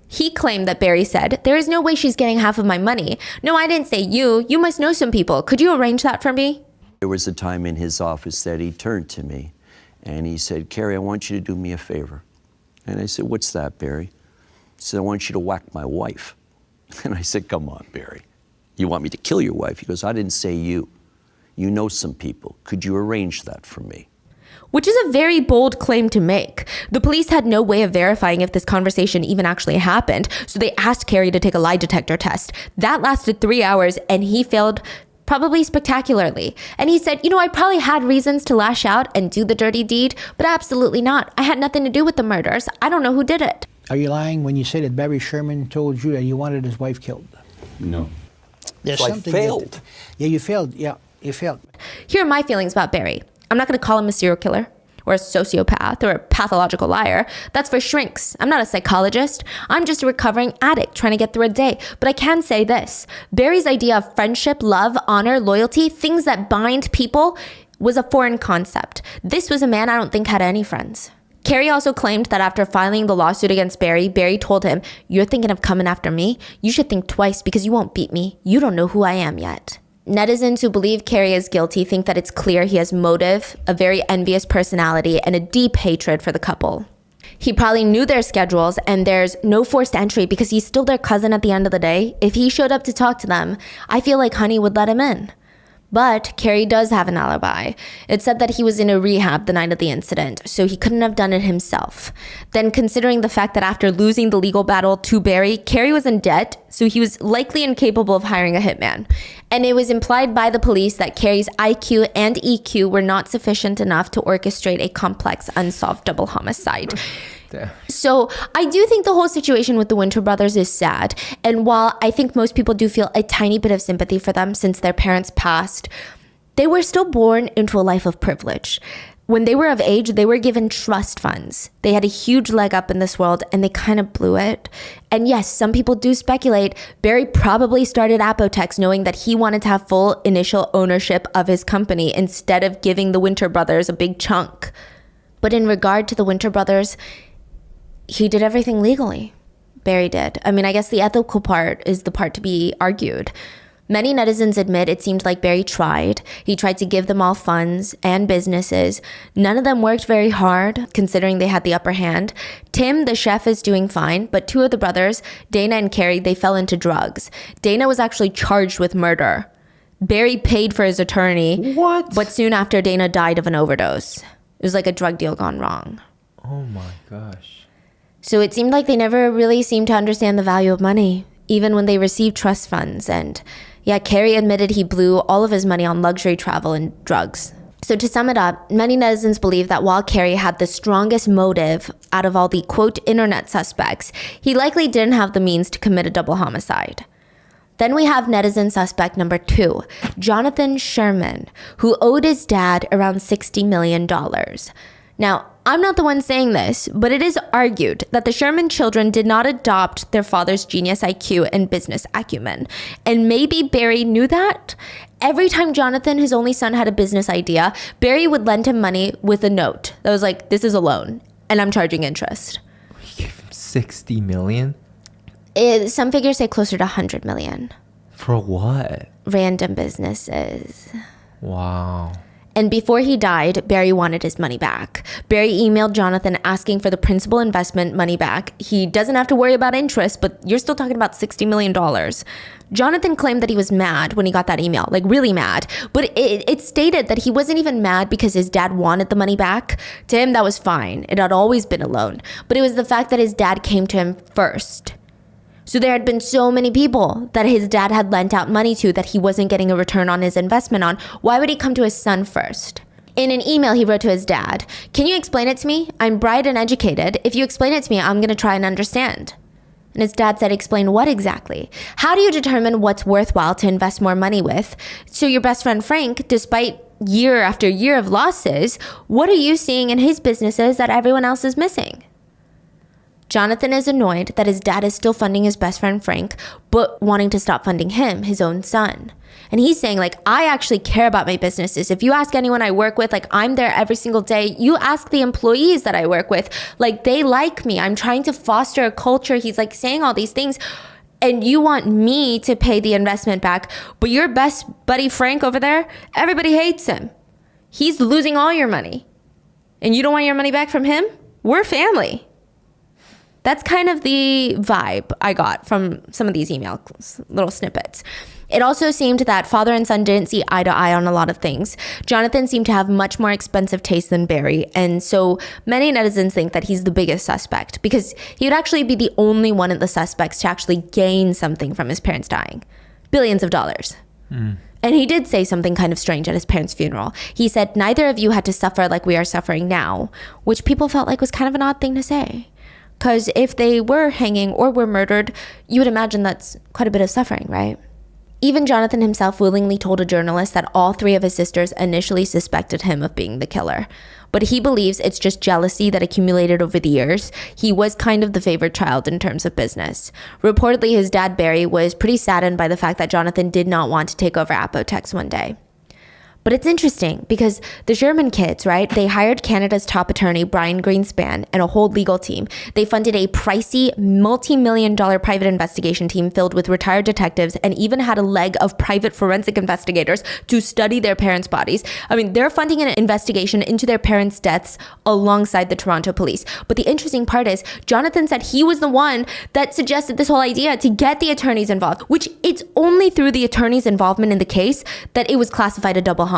He claimed that Barry said, "There is no way she's getting half of my money." "No, I didn't say you. You must know some people. Could you arrange that for me?" There was a time in his office that he turned to me and he said, "Carrie, I want you to do me a favor." And I said, "What's that, Barry?" He said, "I want you to whack my wife." And I said, "Come on, Barry. You want me to kill your wife?" He goes, "I didn't say you. You know some people. Could you arrange that for me?" Which is a very bold claim to make. The police had no way of verifying if this conversation even actually happened, so they asked Carrie to take a lie detector test. That lasted 3 hours, and he failed probably spectacularly. And he said, I probably had reasons to lash out and do the dirty deed, but absolutely not. I had nothing to do with the murders. I don't know who did it. Are you lying when you say that Barry Sherman told you that he wanted his wife killed? No. There's So I something failed. Yeah, you failed. Yeah, you failed. Here are my feelings about Barry. I'm not going to call him a serial killer or a sociopath or a pathological liar. That's for shrinks. I'm not a psychologist. I'm just a recovering addict trying to get through a day. But I can say this. Barry's idea of friendship, love, honor, loyalty, things that bind people, was a foreign concept. This was a man I don't think had any friends. Carrie also claimed that after filing the lawsuit against Barry, Barry told him, "You're thinking of coming after me? You should think twice because you won't beat me. You don't know who I am yet." Netizens who believe Carrie is guilty think that it's clear he has motive, a very envious personality, and a deep hatred for the couple. He probably knew their schedules, and there's no forced entry because he's still their cousin at the end of the day. If he showed up to talk to them, I feel like Honey would let him in. But Carrie does have an alibi. It said that he was in a rehab the night of the incident, so he couldn't have done it himself. Then considering the fact that after losing the legal battle to Barry, Carrie was in debt, so he was likely incapable of hiring a hitman. And it was implied by the police that Carrie's IQ and EQ were not sufficient enough to orchestrate a complex, unsolved double homicide. So I do think the whole situation with the Winter brothers is sad. And while I think most people do feel a tiny bit of sympathy for them since their parents passed, they were still born into a life of privilege. When they were of age, they were given trust funds. They had a huge leg up in this world and they kind of blew it. And yes, some people do speculate Barry probably started Apotex knowing that he wanted to have full initial ownership of his company instead of giving the Winter brothers a big chunk. But in regard to the Winter brothers, he did everything legally. Barry did. I mean, I guess the ethical part is the part to be argued. Many netizens admit it seemed like Barry tried. He tried to give them all funds and businesses. None of them worked very hard, considering they had the upper hand. Tim, the chef, is doing fine, but 2 of the brothers, Dana and Carrie, they fell into drugs. Dana was actually charged with murder. Barry paid for his attorney. What? But soon after, Dana died of an overdose. It was like a drug deal gone wrong. Oh my gosh. So it seemed like they never really seemed to understand the value of money, even when they received trust funds. And yeah, Carrie admitted he blew all of his money on luxury travel and drugs. So to sum it up, many netizens believe that while Carrie had the strongest motive out of all the quote internet suspects, he likely didn't have the means to commit a double homicide. Then we have netizen suspect number 2, Jonathan Sherman, who owed his dad around $60 million. Now, I'm not the one saying this, but it is argued that the Sherman children did not adopt their father's genius IQ and business acumen. And maybe Barry knew that. Every time Jonathan, his only son, had a business idea, Barry would lend him money with a note that was like, "This is a loan, and I'm charging interest." 60 million? Some figures say closer to 100 million. For what? Random businesses. Wow. And before he died, Barry wanted his money back. Barry emailed Jonathan asking for the principal investment money back. He doesn't have to worry about interest, but you're still talking about $60 million. Jonathan claimed that he was mad when he got that email, like really mad. But it stated that he wasn't even mad because his dad wanted the money back. To him, that was fine. It had always been a loan. But it was the fact that his dad came to him first. So there had been so many people that his dad had lent out money to that he wasn't getting a return on his investment on. Why would he come to his son first? In an email he wrote to his dad, "Can you explain it to me? I'm bright and educated. If you explain it to me, I'm going to try and understand." And his dad said, "Explain what exactly? How do you determine what's worthwhile to invest more money with? So your best friend Frank, despite year after year of losses, what are you seeing in his businesses that everyone else is missing?" Jonathan is annoyed that his dad is still funding his best friend Frank, but wanting to stop funding him, his own son. And he's saying, like, I actually care about my businesses. If you ask anyone I work with, like, I'm there every single day. You ask the employees that I work with, like, they like me. I'm trying to foster a culture. He's like saying all these things. And you want me to pay the investment back, but your best buddy Frank over there, everybody hates him. He's losing all your money. And you don't want your money back from him? We're family. That's kind of the vibe I got from some of these email little snippets. It also seemed that father and son didn't see eye to eye on a lot of things. Jonathan seemed to have much more expensive taste than Barry, and so many netizens think that he's the biggest suspect because he would actually be the only one of the suspects to actually gain something from his parents dying. Billions of dollars. And he did say something kind of strange at his parents' funeral. He said, "Neither of you had to suffer like we are suffering now," which people felt like was kind of an odd thing to say. Because if they were hanging or were murdered, you would imagine that's quite a bit of suffering, right? Even Jonathan himself willingly told a journalist that all three of his sisters initially suspected him of being the killer. But he believes it's just jealousy that accumulated over the years. He was kind of the favored child in terms of business. Reportedly, his dad, Barry, was pretty saddened by the fact that Jonathan did not want to take over Apotex one day. But it's interesting because the Sherman kids, right? They hired Canada's top attorney, Brian Greenspan, and a whole legal team. They funded a pricey, multi-million-dollar private investigation team filled with retired detectives and even had a leg of private forensic investigators to study their parents' bodies. I mean, they're funding an investigation into their parents' deaths alongside the Toronto police. But the interesting part is Jonathan said he was the one that suggested this whole idea to get the attorneys involved, which it's only through the attorney's involvement in the case that it was classified a double homicide.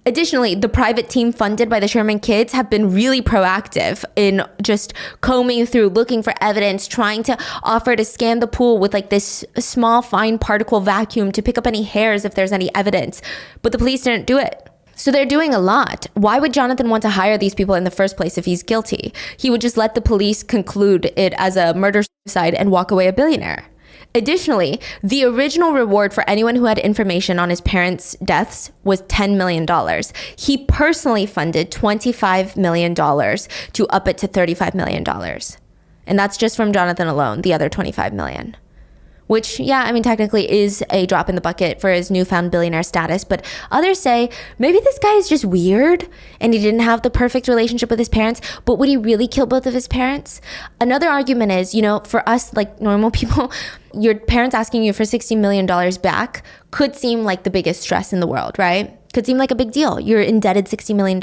Additionally, the private team funded by the Sherman kids have been really proactive in just combing through, looking for evidence, trying to offer to scan the pool with like this small fine particle vacuum to pick up any hairs if there's any evidence. But the police didn't do it. So they're doing a lot. Why would Jonathan want to hire these people in the first place if he's guilty? He would just let the police conclude it as a murder-suicide and walk away a billionaire. Additionally, the original reward for anyone who had information on his parents' deaths was $10 million. He personally funded $25 million to up it to $35 million. And that's just from Jonathan alone, the other $25 million. Which, yeah, I mean, technically is a drop in the bucket for his newfound billionaire status. But others say, maybe this guy is just weird and he didn't have the perfect relationship with his parents. But would he really kill both of his parents? Another argument is, you know, for us, like normal people, your parents asking you for $60 million back could seem like the biggest stress in the world, right? Could seem like a big deal. You're indebted $60 million.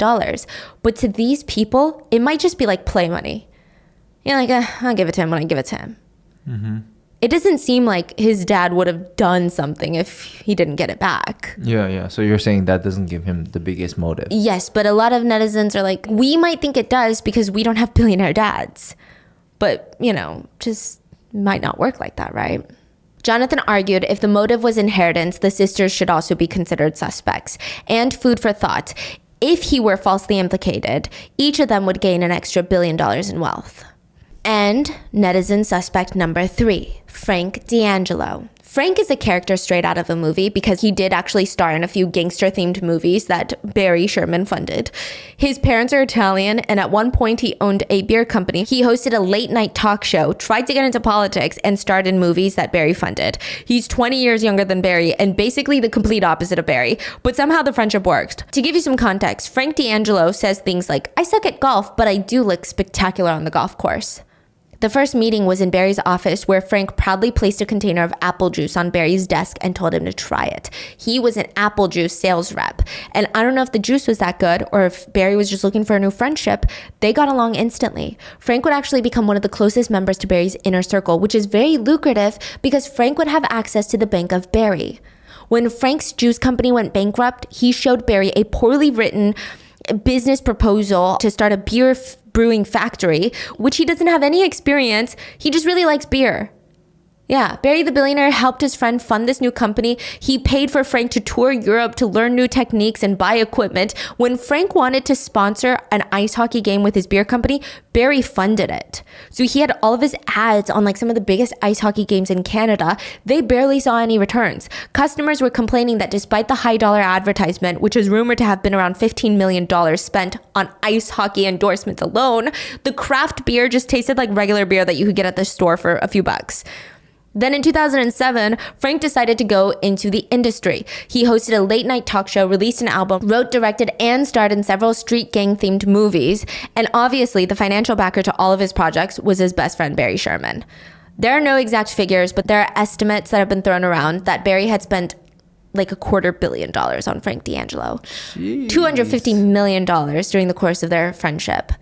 But to these people, it might just be like play money. You're like, I'll give it to him when I give it to him. Mm-hmm. It doesn't seem like his dad would have done something if he didn't get it back. Yeah. So you're saying that doesn't give him the biggest motive. Yes, but a lot of netizens are like, we might think it does because we don't have billionaire dads. But, you know, just might not work like that, right? Jonathan argued if the motive was inheritance, the sisters should also be considered suspects. And food for thought. If he were falsely implicated, each of them would gain an extra $1 billion in wealth. And netizen suspect number 3, Frank D'Angelo. Frank is a character straight out of a movie because he did actually star in a few gangster-themed movies that Barry Sherman funded. His parents are Italian, and at one point he owned a beer company. He hosted a late-night talk show, tried to get into politics, and starred in movies that Barry funded. He's 20 years younger than Barry, and basically the complete opposite of Barry, but somehow the friendship worked. To give you some context, Frank D'Angelo says things like, I suck at golf, but I do look spectacular on the golf course. The first meeting was in Barry's office, where Frank proudly placed a container of apple juice on Barry's desk and told him to try it. He was an apple juice sales rep. And I don't know if the juice was that good or if Barry was just looking for a new friendship. They got along instantly. Frank would actually become one of the closest members to Barry's inner circle, which is very lucrative because Frank would have access to the bank of Barry. When Frank's juice company went bankrupt, he showed Barry a poorly written business proposal to start a beer brewing factory, which he doesn't have any experience. He just really likes beer. Yeah, Barry the billionaire helped his friend fund this new company. He paid for Frank to tour Europe to learn new techniques and buy equipment. When Frank wanted to sponsor an ice hockey game with his beer company, Barry funded it. So he had all of his ads on like some of the biggest ice hockey games in Canada. They barely saw any returns. Customers were complaining that despite the high dollar advertisement, which is rumored to have been around $15 million spent on ice hockey endorsements alone, the craft beer just tasted like regular beer that you could get at the store for a few bucks. Then in 2007, Frank decided to go into the industry. He hosted a late night talk show, released an album, wrote, directed, and starred in several street gang themed movies. And obviously the financial backer to all of his projects was his best friend, Barry Sherman. There are no exact figures, but there are estimates that have been thrown around that Barry had spent like $250 million on Frank D'Angelo. Jeez. $250 million during the course of their friendship.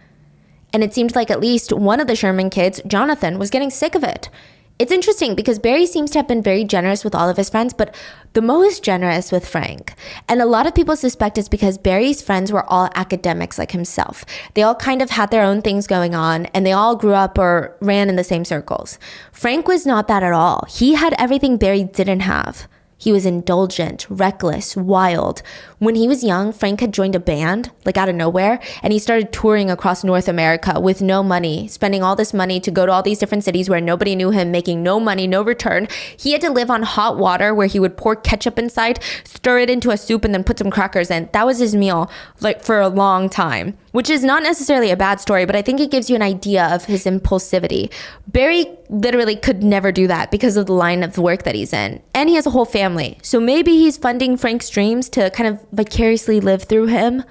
And it seemed like at least one of the Sherman kids, Jonathan, was getting sick of it. It's interesting because Barry seems to have been very generous with all of his friends, but the most generous with Frank. And a lot of people suspect it's because Barry's friends were all academics like himself. They all kind of had their own things going on, and they all grew up or ran in the same circles. Frank was not that at all. He had everything Barry didn't have. He was indulgent, reckless, wild. When he was young, Frank had joined a band, like out of nowhere, and he started touring across North America with no money, spending all this money to go to all these different cities where nobody knew him, making no money, no return. He had to live on hot water where he would pour ketchup inside, stir it into a soup, and then put some crackers in. That was his meal, like for a long time, which is not necessarily a bad story, but I think it gives you an idea of his impulsivity. Barry literally could never do that because of the line of work that he's in. And he has a whole family. So maybe he's funding Frank's dreams to kind of vicariously live through him.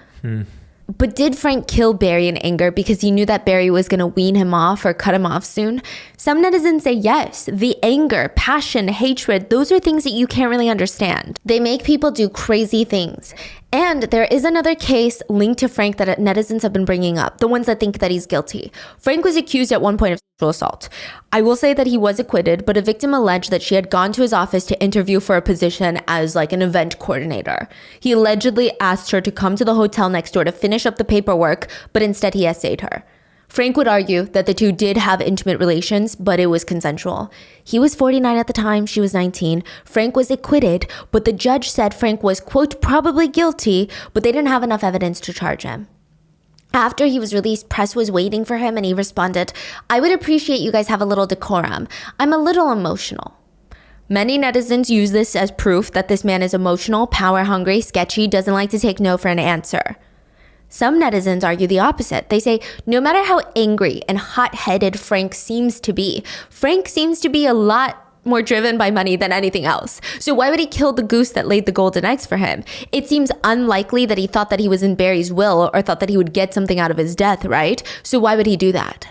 But did Frank kill Barry in anger because he knew that Barry was going to wean him off or cut him off soon? Some netizens say yes. The anger, passion, hatred, those are things that you can't really understand. They make people do crazy things. And there is another case linked to Frank that netizens have been bringing up, the ones that think that he's guilty. Frank was accused at one point of sexual assault. I will say that he was acquitted, but a victim alleged that she had gone to his office to interview for a position as like an event coordinator. He allegedly asked her to come to the hotel next door to finish up the paperwork, but instead he essayed her. Frank would argue that the two did have intimate relations, but it was consensual. He was 49 at the time, she was 19. Frank was acquitted, but the judge said Frank was, quote, probably guilty, but they didn't have enough evidence to charge him. After he was released, press was waiting for him and he responded, I would appreciate you guys have a little decorum. I'm a little emotional. Many netizens use this as proof that this man is emotional, power hungry, sketchy, doesn't like to take no for an answer. Some netizens argue the opposite. They say, no matter how angry and hot-headed Frank seems to be a lot more driven by money than anything else. So why would he kill the goose that laid the golden eggs for him? It seems unlikely that he thought that he was in Barry's will or thought that he would get something out of his death, right? So why would he do that?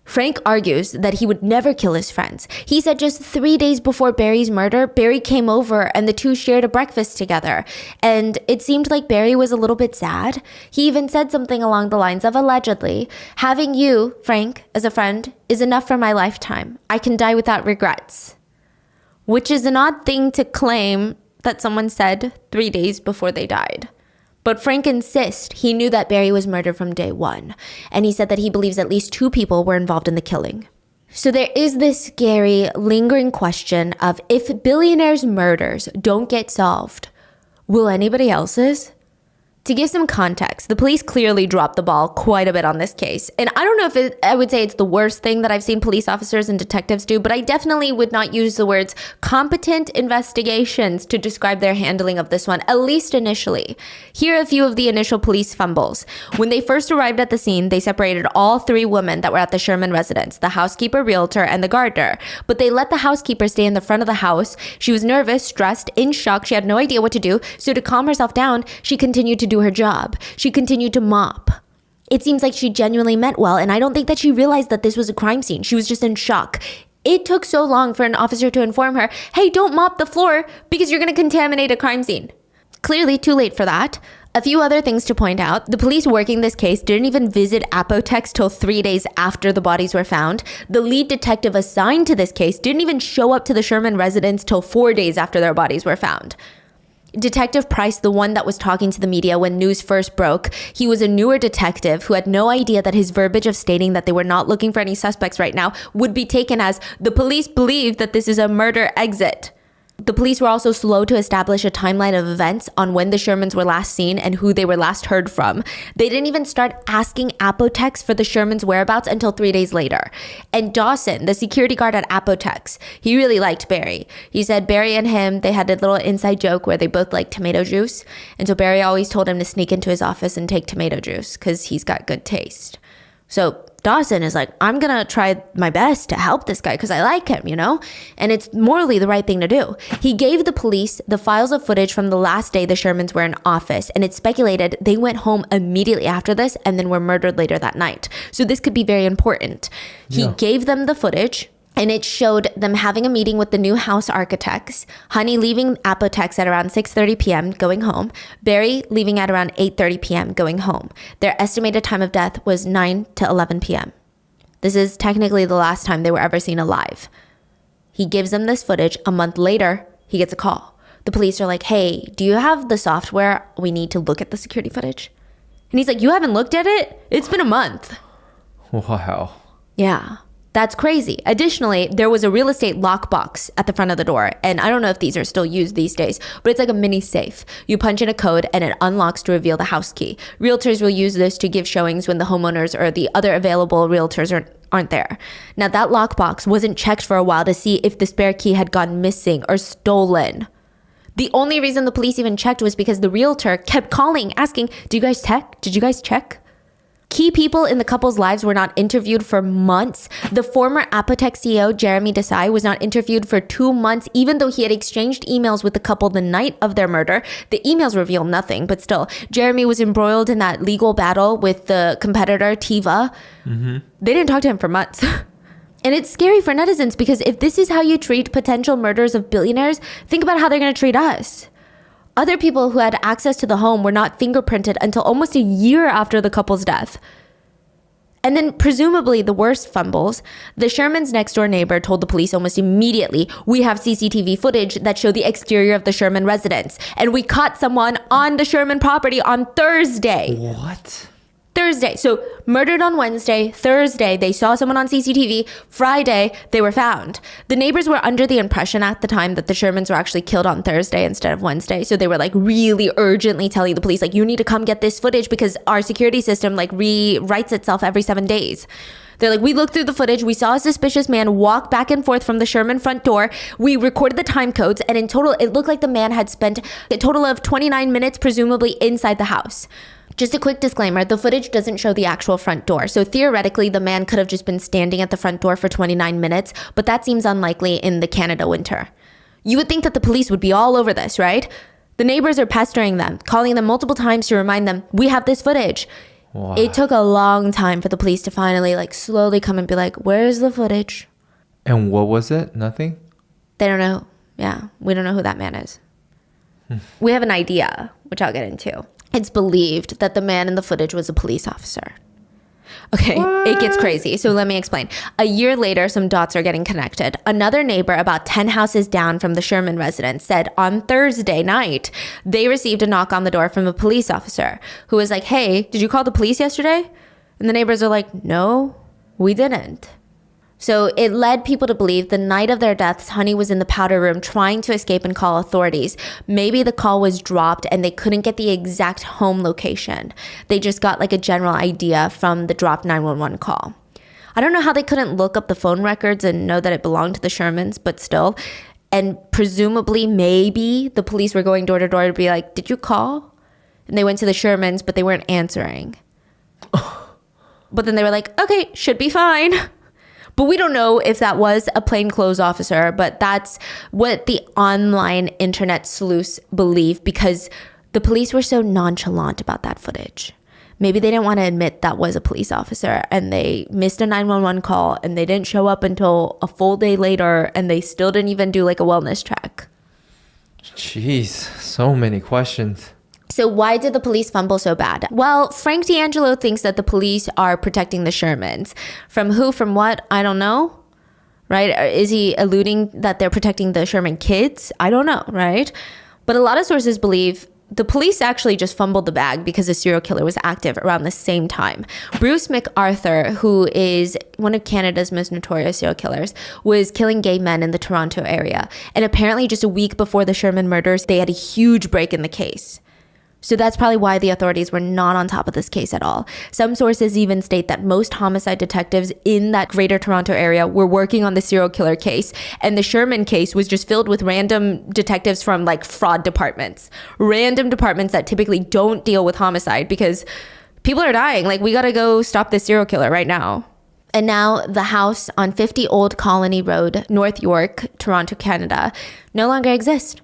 Frank argues that he would never kill his friends. He said just 3 days before Barry's murder, Barry came over and the two shared a breakfast together. And it seemed like Barry was a little bit sad. He even said something along the lines of, allegedly, having you, Frank, as a friend is enough for my lifetime. I can die without regrets. Which is an odd thing to claim that someone said 3 days before they died. But Frank insists he knew that Barry was murdered from day one, and he said that he believes at least 2 people were involved in the killing. So there is this scary, lingering question of if billionaires' murders don't get solved, will anybody else's? To give some context, the police clearly dropped the ball quite a bit on this case. And I don't know if I would say it's the worst thing that I've seen police officers and detectives do, but I definitely would not use the words competent investigations to describe their handling of this one, at least initially. Here are a few of the initial police fumbles. When they first arrived at the scene, they separated all 3 women that were at the Sherman residence, the housekeeper, realtor, and the gardener. But they let the housekeeper stay in the front of the house. She was nervous, stressed, in shock. She had no idea what to do. So to calm herself down, she continued to do her job. She continued to mop. It seems like she genuinely meant well, and I don't think that she realized that this was a crime scene. She was just in shock. It took so long for an officer to inform her, hey, don't mop the floor because you're going to contaminate a crime scene. Clearly too late for that. A few other things to point out. The police working this case didn't even visit Apotex till 3 days after the bodies were found. The lead detective assigned to this case didn't even show up to the Sherman residence till 4 days after their bodies were found. Detective Price, the one that was talking to the media when news first broke, he was a newer detective who had no idea that his verbiage of stating that they were not looking for any suspects right now would be taken as the police believe that this is a murder exit. The police were also slow to establish a timeline of events on when the Shermans were last seen and who they were last heard from. They didn't even start asking Apotex for the Shermans' whereabouts until 3 days later. And Dawson, the security guard at Apotex, he really liked Barry. He said Barry and him, they had a little inside joke where they both liked tomato juice. And so Barry always told him to sneak into his office and take tomato juice because he's got good taste. So Dawson is like, I'm going to try my best to help this guy because I like him, you know? And it's morally the right thing to do. He gave the police the files of footage from the last day the Shermans were in office, and it's speculated they went home immediately after this and then were murdered later that night. So this could be very important. He gave them the footage, and it showed them having a meeting with the new house architects, Honey leaving Apotex at around 6:30 p.m. going home, Barry leaving at around 8:30 p.m. going home. Their estimated time of death was 9 to 11 p.m. This is technically the last time they were ever seen alive. He gives them this footage. A month later, he gets a call. The police are like, hey, do you have the software? We need to look at the security footage. And he's like, you haven't looked at it? It's been a month. Wow. Yeah. That's crazy. Additionally, there was a real estate lockbox at the front of the door. And I don't know if these are still used these days, but it's like a mini safe. You punch in a code and it unlocks to reveal the house key. Realtors will use this to give showings when the homeowners or the other available realtors aren't there. Now, that lockbox wasn't checked for a while to see if the spare key had gone missing or stolen. The only reason the police even checked was because the realtor kept calling, asking, did you guys check? Did you guys check? Key people in the couple's lives were not interviewed for months. The former Apotex CEO, Jeremy Desai, was not interviewed for 2 months, even though he had exchanged emails with the couple the night of their murder. The emails reveal nothing, but still, Jeremy was embroiled in that legal battle with the competitor, Tiva. They didn't talk to him for months. And it's scary for netizens because if this is how you treat potential murderers of billionaires, think about how they're going to treat us. Other people who had access to the home were not fingerprinted until almost a year after the couple's death. And then presumably the worst fumbles, the Sherman's next door neighbor told the police almost immediately, we have CCTV footage that show the exterior of the Sherman residence. And we caught someone on the Sherman property on Thursday. What? Thursday. So murdered on Wednesday, Thursday, they saw someone on CCTV, Friday, they were found. The neighbors were under the impression at the time that the Shermans were actually killed on Thursday instead of Wednesday. So they were like really urgently telling the police, like, you need to come get this footage because our security system like rewrites itself every 7 days. They're like, we looked through the footage. We saw a suspicious man walk back and forth from the Sherman front door. We recorded the time codes. And in total, it looked like the man had spent a total of 29 minutes, presumably inside the house. Just a quick disclaimer, the footage doesn't show the actual front door. So theoretically, the man could have just been standing at the front door for 29 minutes, but that seems unlikely in the Canada winter. You would think that the police would be all over this, right? The neighbors are pestering them, calling them multiple times to remind them, we have this footage. Wow. It took a long time for the police to finally like slowly come and be like, where's the footage? And what was it? Nothing? They don't know. Yeah, we don't know who that man is. We have an idea, which I'll get into. It's believed that the man in the footage was a police officer. Okay, what? It gets crazy. So let me explain. A year later, some dots are getting connected. Another neighbor about 10 houses down from the Sherman residence said on Thursday night, they received a knock on the door from a police officer who was like, hey, did you call the police yesterday? And the neighbors are like, no, we didn't. So it led people to believe the night of their deaths, Honey was in the powder room trying to escape and call authorities. Maybe the call was dropped and they couldn't get the exact home location. They just got like a general idea from the dropped 911 call. I don't know how they couldn't look up the phone records and know that it belonged to the Shermans, but still. And presumably, maybe the police were going door to door to be like, did you call? And they went to the Shermans, but they weren't answering. But then they were like, okay, should be fine. But we don't know if that was a plainclothes officer, but that's what the online internet sleuths believe because the police were so nonchalant about that footage. Maybe they didn't want to admit that was a police officer and they missed a 911 call and they didn't show up until a full day later and they still didn't even do like a wellness check. Jeez, so many questions. So why did the police fumble so bad? Well, Frank D'Angelo thinks that the police are protecting the Shermans. From who, from what? I don't know. Right? Is he alluding that they're protecting the Sherman kids? I don't know, right? But a lot of sources believe the police actually just fumbled the bag because the serial killer was active around the same time. Bruce McArthur, who is one of Canada's most notorious serial killers, was killing gay men in the Toronto area. And apparently just a week before the Sherman murders, they had a huge break in the case. So that's probably why the authorities were not on top of this case at all. Some sources even state that most homicide detectives in that greater Toronto area were working on the serial killer case, and the Sherman case was just filled with random detectives from like fraud departments. Random departments that typically don't deal with homicide because people are dying. Like, we gotta go stop this serial killer right now. And now the house on 50 Old Colony Road, North York, Toronto, Canada, no longer exists.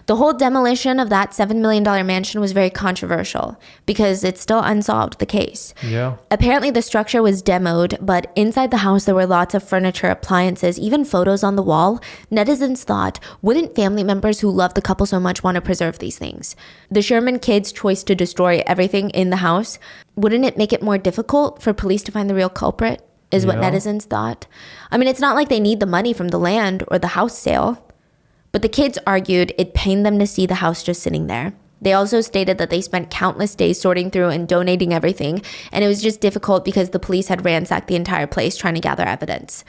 The whole demolition of that $7 million mansion was very controversial because it's still unsolved, the case. Yeah. Apparently the structure was demoed, but inside the house there were lots of furniture, appliances, even photos on the wall. Netizens thought, wouldn't family members who love the couple so much want to preserve these things? The Sherman kids' choice to destroy everything in the house, wouldn't it make it more difficult for police to find the real culprit? Is what netizens thought. I mean, it's not like they need the money from the land or the house sale. But the kids argued it pained them to see the house just sitting there. They also stated that they spent countless days sorting through and donating everything, and it was just difficult because the police had ransacked the entire place trying to gather evidence.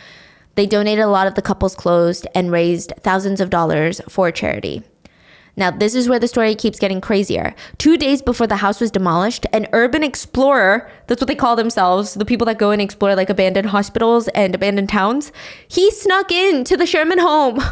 They donated a lot of the couple's clothes and raised thousands of dollars for charity. Now, this is where the story keeps getting crazier. 2 days before the house was demolished, an urban explorer, that's what they call themselves, the people that go and explore like abandoned hospitals and abandoned towns, he snuck into the Sherman home.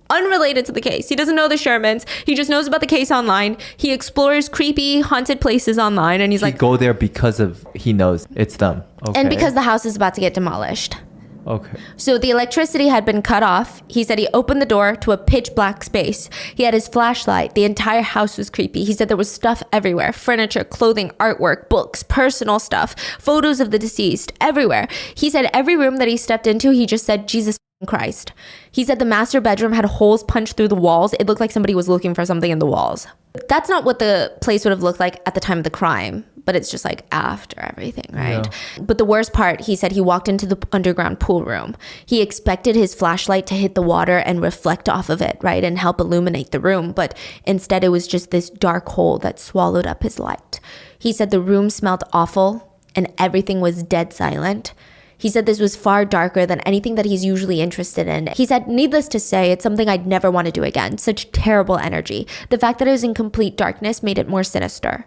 Unrelated to the case. He doesn't know the Shermans. He just knows about the case online. He explores creepy, haunted places online, and he's like, go there because of he knows it's them. Okay. and because the house is about to get demolished. Okay. So the electricity had been cut off. He said he opened the door to a pitch black space. He had his flashlight. The entire house was creepy. He said there was stuff everywhere. Furniture, clothing, artwork, books, personal stuff, photos of the deceased, everywhere. He said every room that he stepped into, he just said, Jesus Christ. He said the master bedroom had holes punched through the walls. It looked like somebody was looking for something in the walls. That's not what the place would have looked like at the time of the crime, but it's just like after everything, right? Yeah. But the worst part, he said he walked into the underground pool room. He expected his flashlight to hit the water and reflect off of it, right? And help illuminate the room. But instead it was just this dark hole that swallowed up his light. He said the room smelled awful and everything was dead silent. He said this was far darker than anything that he's usually interested in. He said, needless to say, it's something I'd never want to do again. Such terrible energy. The fact that it was in complete darkness made it more sinister.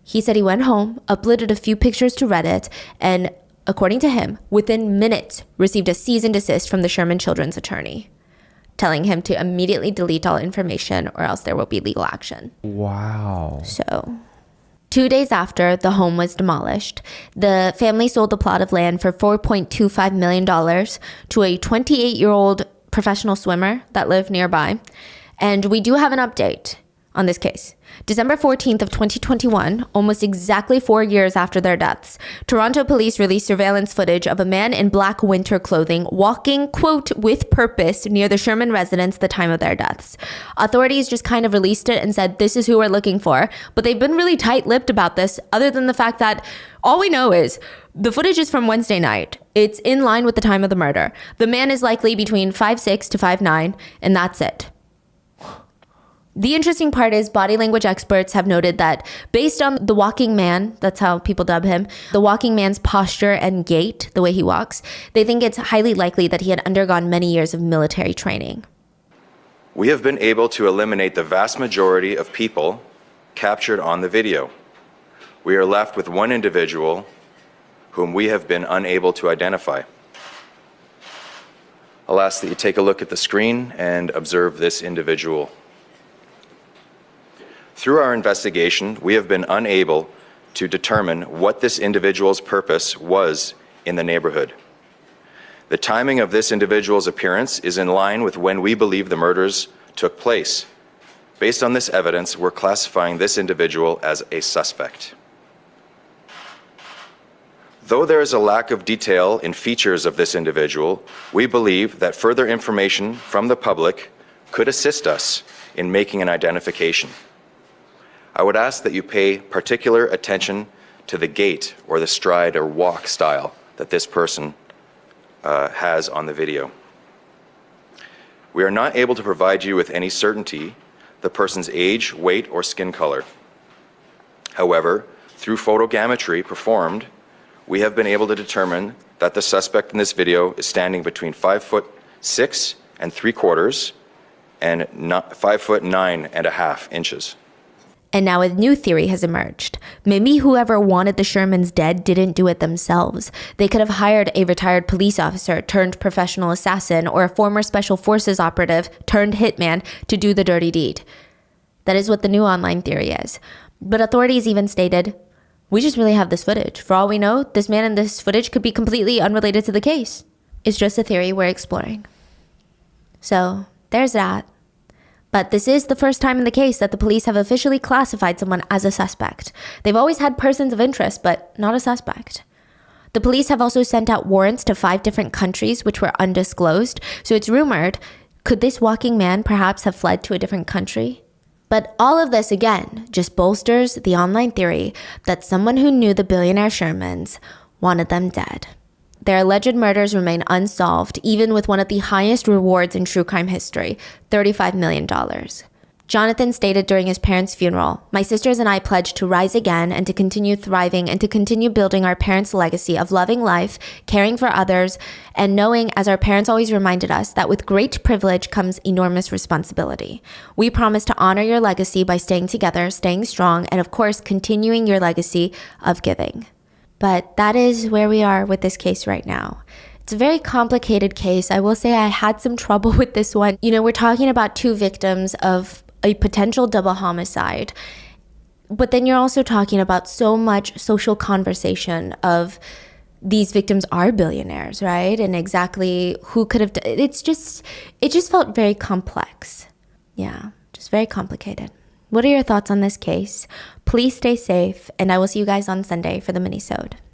He said he went home, uploaded a few pictures to Reddit, and according to him, within minutes, received a cease and desist from the Sherman children's attorney, telling him to immediately delete all information or else there will be legal action. Wow. So 2 days after the home was demolished, the family sold the plot of land for $4.25 million to a 28-year-old professional swimmer that lived nearby. And we do have an update on this case. December 14th of 2021, almost exactly 4 years after their deaths, Toronto police released surveillance footage of a man in black winter clothing walking, quote, with purpose near the Sherman residence at the time of their deaths. Authorities just kind of released it and said, this is who we're looking for. But they've been really tight-lipped about this, other than the fact that all we know is the footage is from Wednesday night. It's in line with the time of the murder. The man is likely between 5'6" to 5'9", and that's it. The interesting part is body language experts have noted that based on the walking man, that's how people dub him, the walking man's posture and gait, the way he walks, they think it's highly likely that he had undergone many years of military training. We have been able to eliminate the vast majority of people captured on the video. We are left with one individual whom we have been unable to identify. I'll ask that you take a look at the screen and observe this individual. Through our investigation, we have been unable to determine what this individual's purpose was in the neighborhood. The timing of this individual's appearance is in line with when we believe the murders took place. Based on this evidence, we're classifying this individual as a suspect. Though there is a lack of detail in features of this individual, we believe that further information from the public could assist us in making an identification. I would ask that you pay particular attention to the gait or the stride or walk style that this person has on the video. We are not able to provide you with any certainty the person's age, weight, or skin color. However, through photogrammetry performed, we have been able to determine that the suspect in this video is standing between 5'6" and 3/4 and 5'9.5" inches. And now a new theory has emerged. Maybe whoever wanted the Shermans dead didn't do it themselves. They could have hired a retired police officer turned professional assassin or a former special forces operative turned hitman to do the dirty deed. That is what the new online theory is. But authorities even stated, we just really have this footage. For all we know, this man in this footage could be completely unrelated to the case. It's just a theory we're exploring. So there's that. But this is the first time in the case that the police have officially classified someone as a suspect. They've always had persons of interest, but not a suspect. The police have also sent out warrants to 5 different countries, which were undisclosed. So it's rumored, could this walking man perhaps have fled to a different country? But all of this, again, just bolsters the online theory that someone who knew the billionaire Shermans wanted them dead. Their alleged murders remain unsolved, even with one of the highest rewards in true crime history, $35 million. Jonathan stated during his parents' funeral, "My sisters and I pledge to rise again and to continue thriving and to continue building our parents' legacy of loving life, caring for others, and knowing, as our parents always reminded us, that with great privilege comes enormous responsibility. We promise to honor your legacy by staying together, staying strong, and of course, continuing your legacy of giving." But that is where we are with this case right now. It's a very complicated case. I will say I had some trouble with this one. You know, we're talking about 2 victims of a potential double homicide. But then you're also talking about so much social conversation of these victims are billionaires, right? And exactly who could have it just felt very complex. Yeah, just very complicated. What are your thoughts on this case? Please stay safe, and I will see you guys on Sunday for the mini-sode.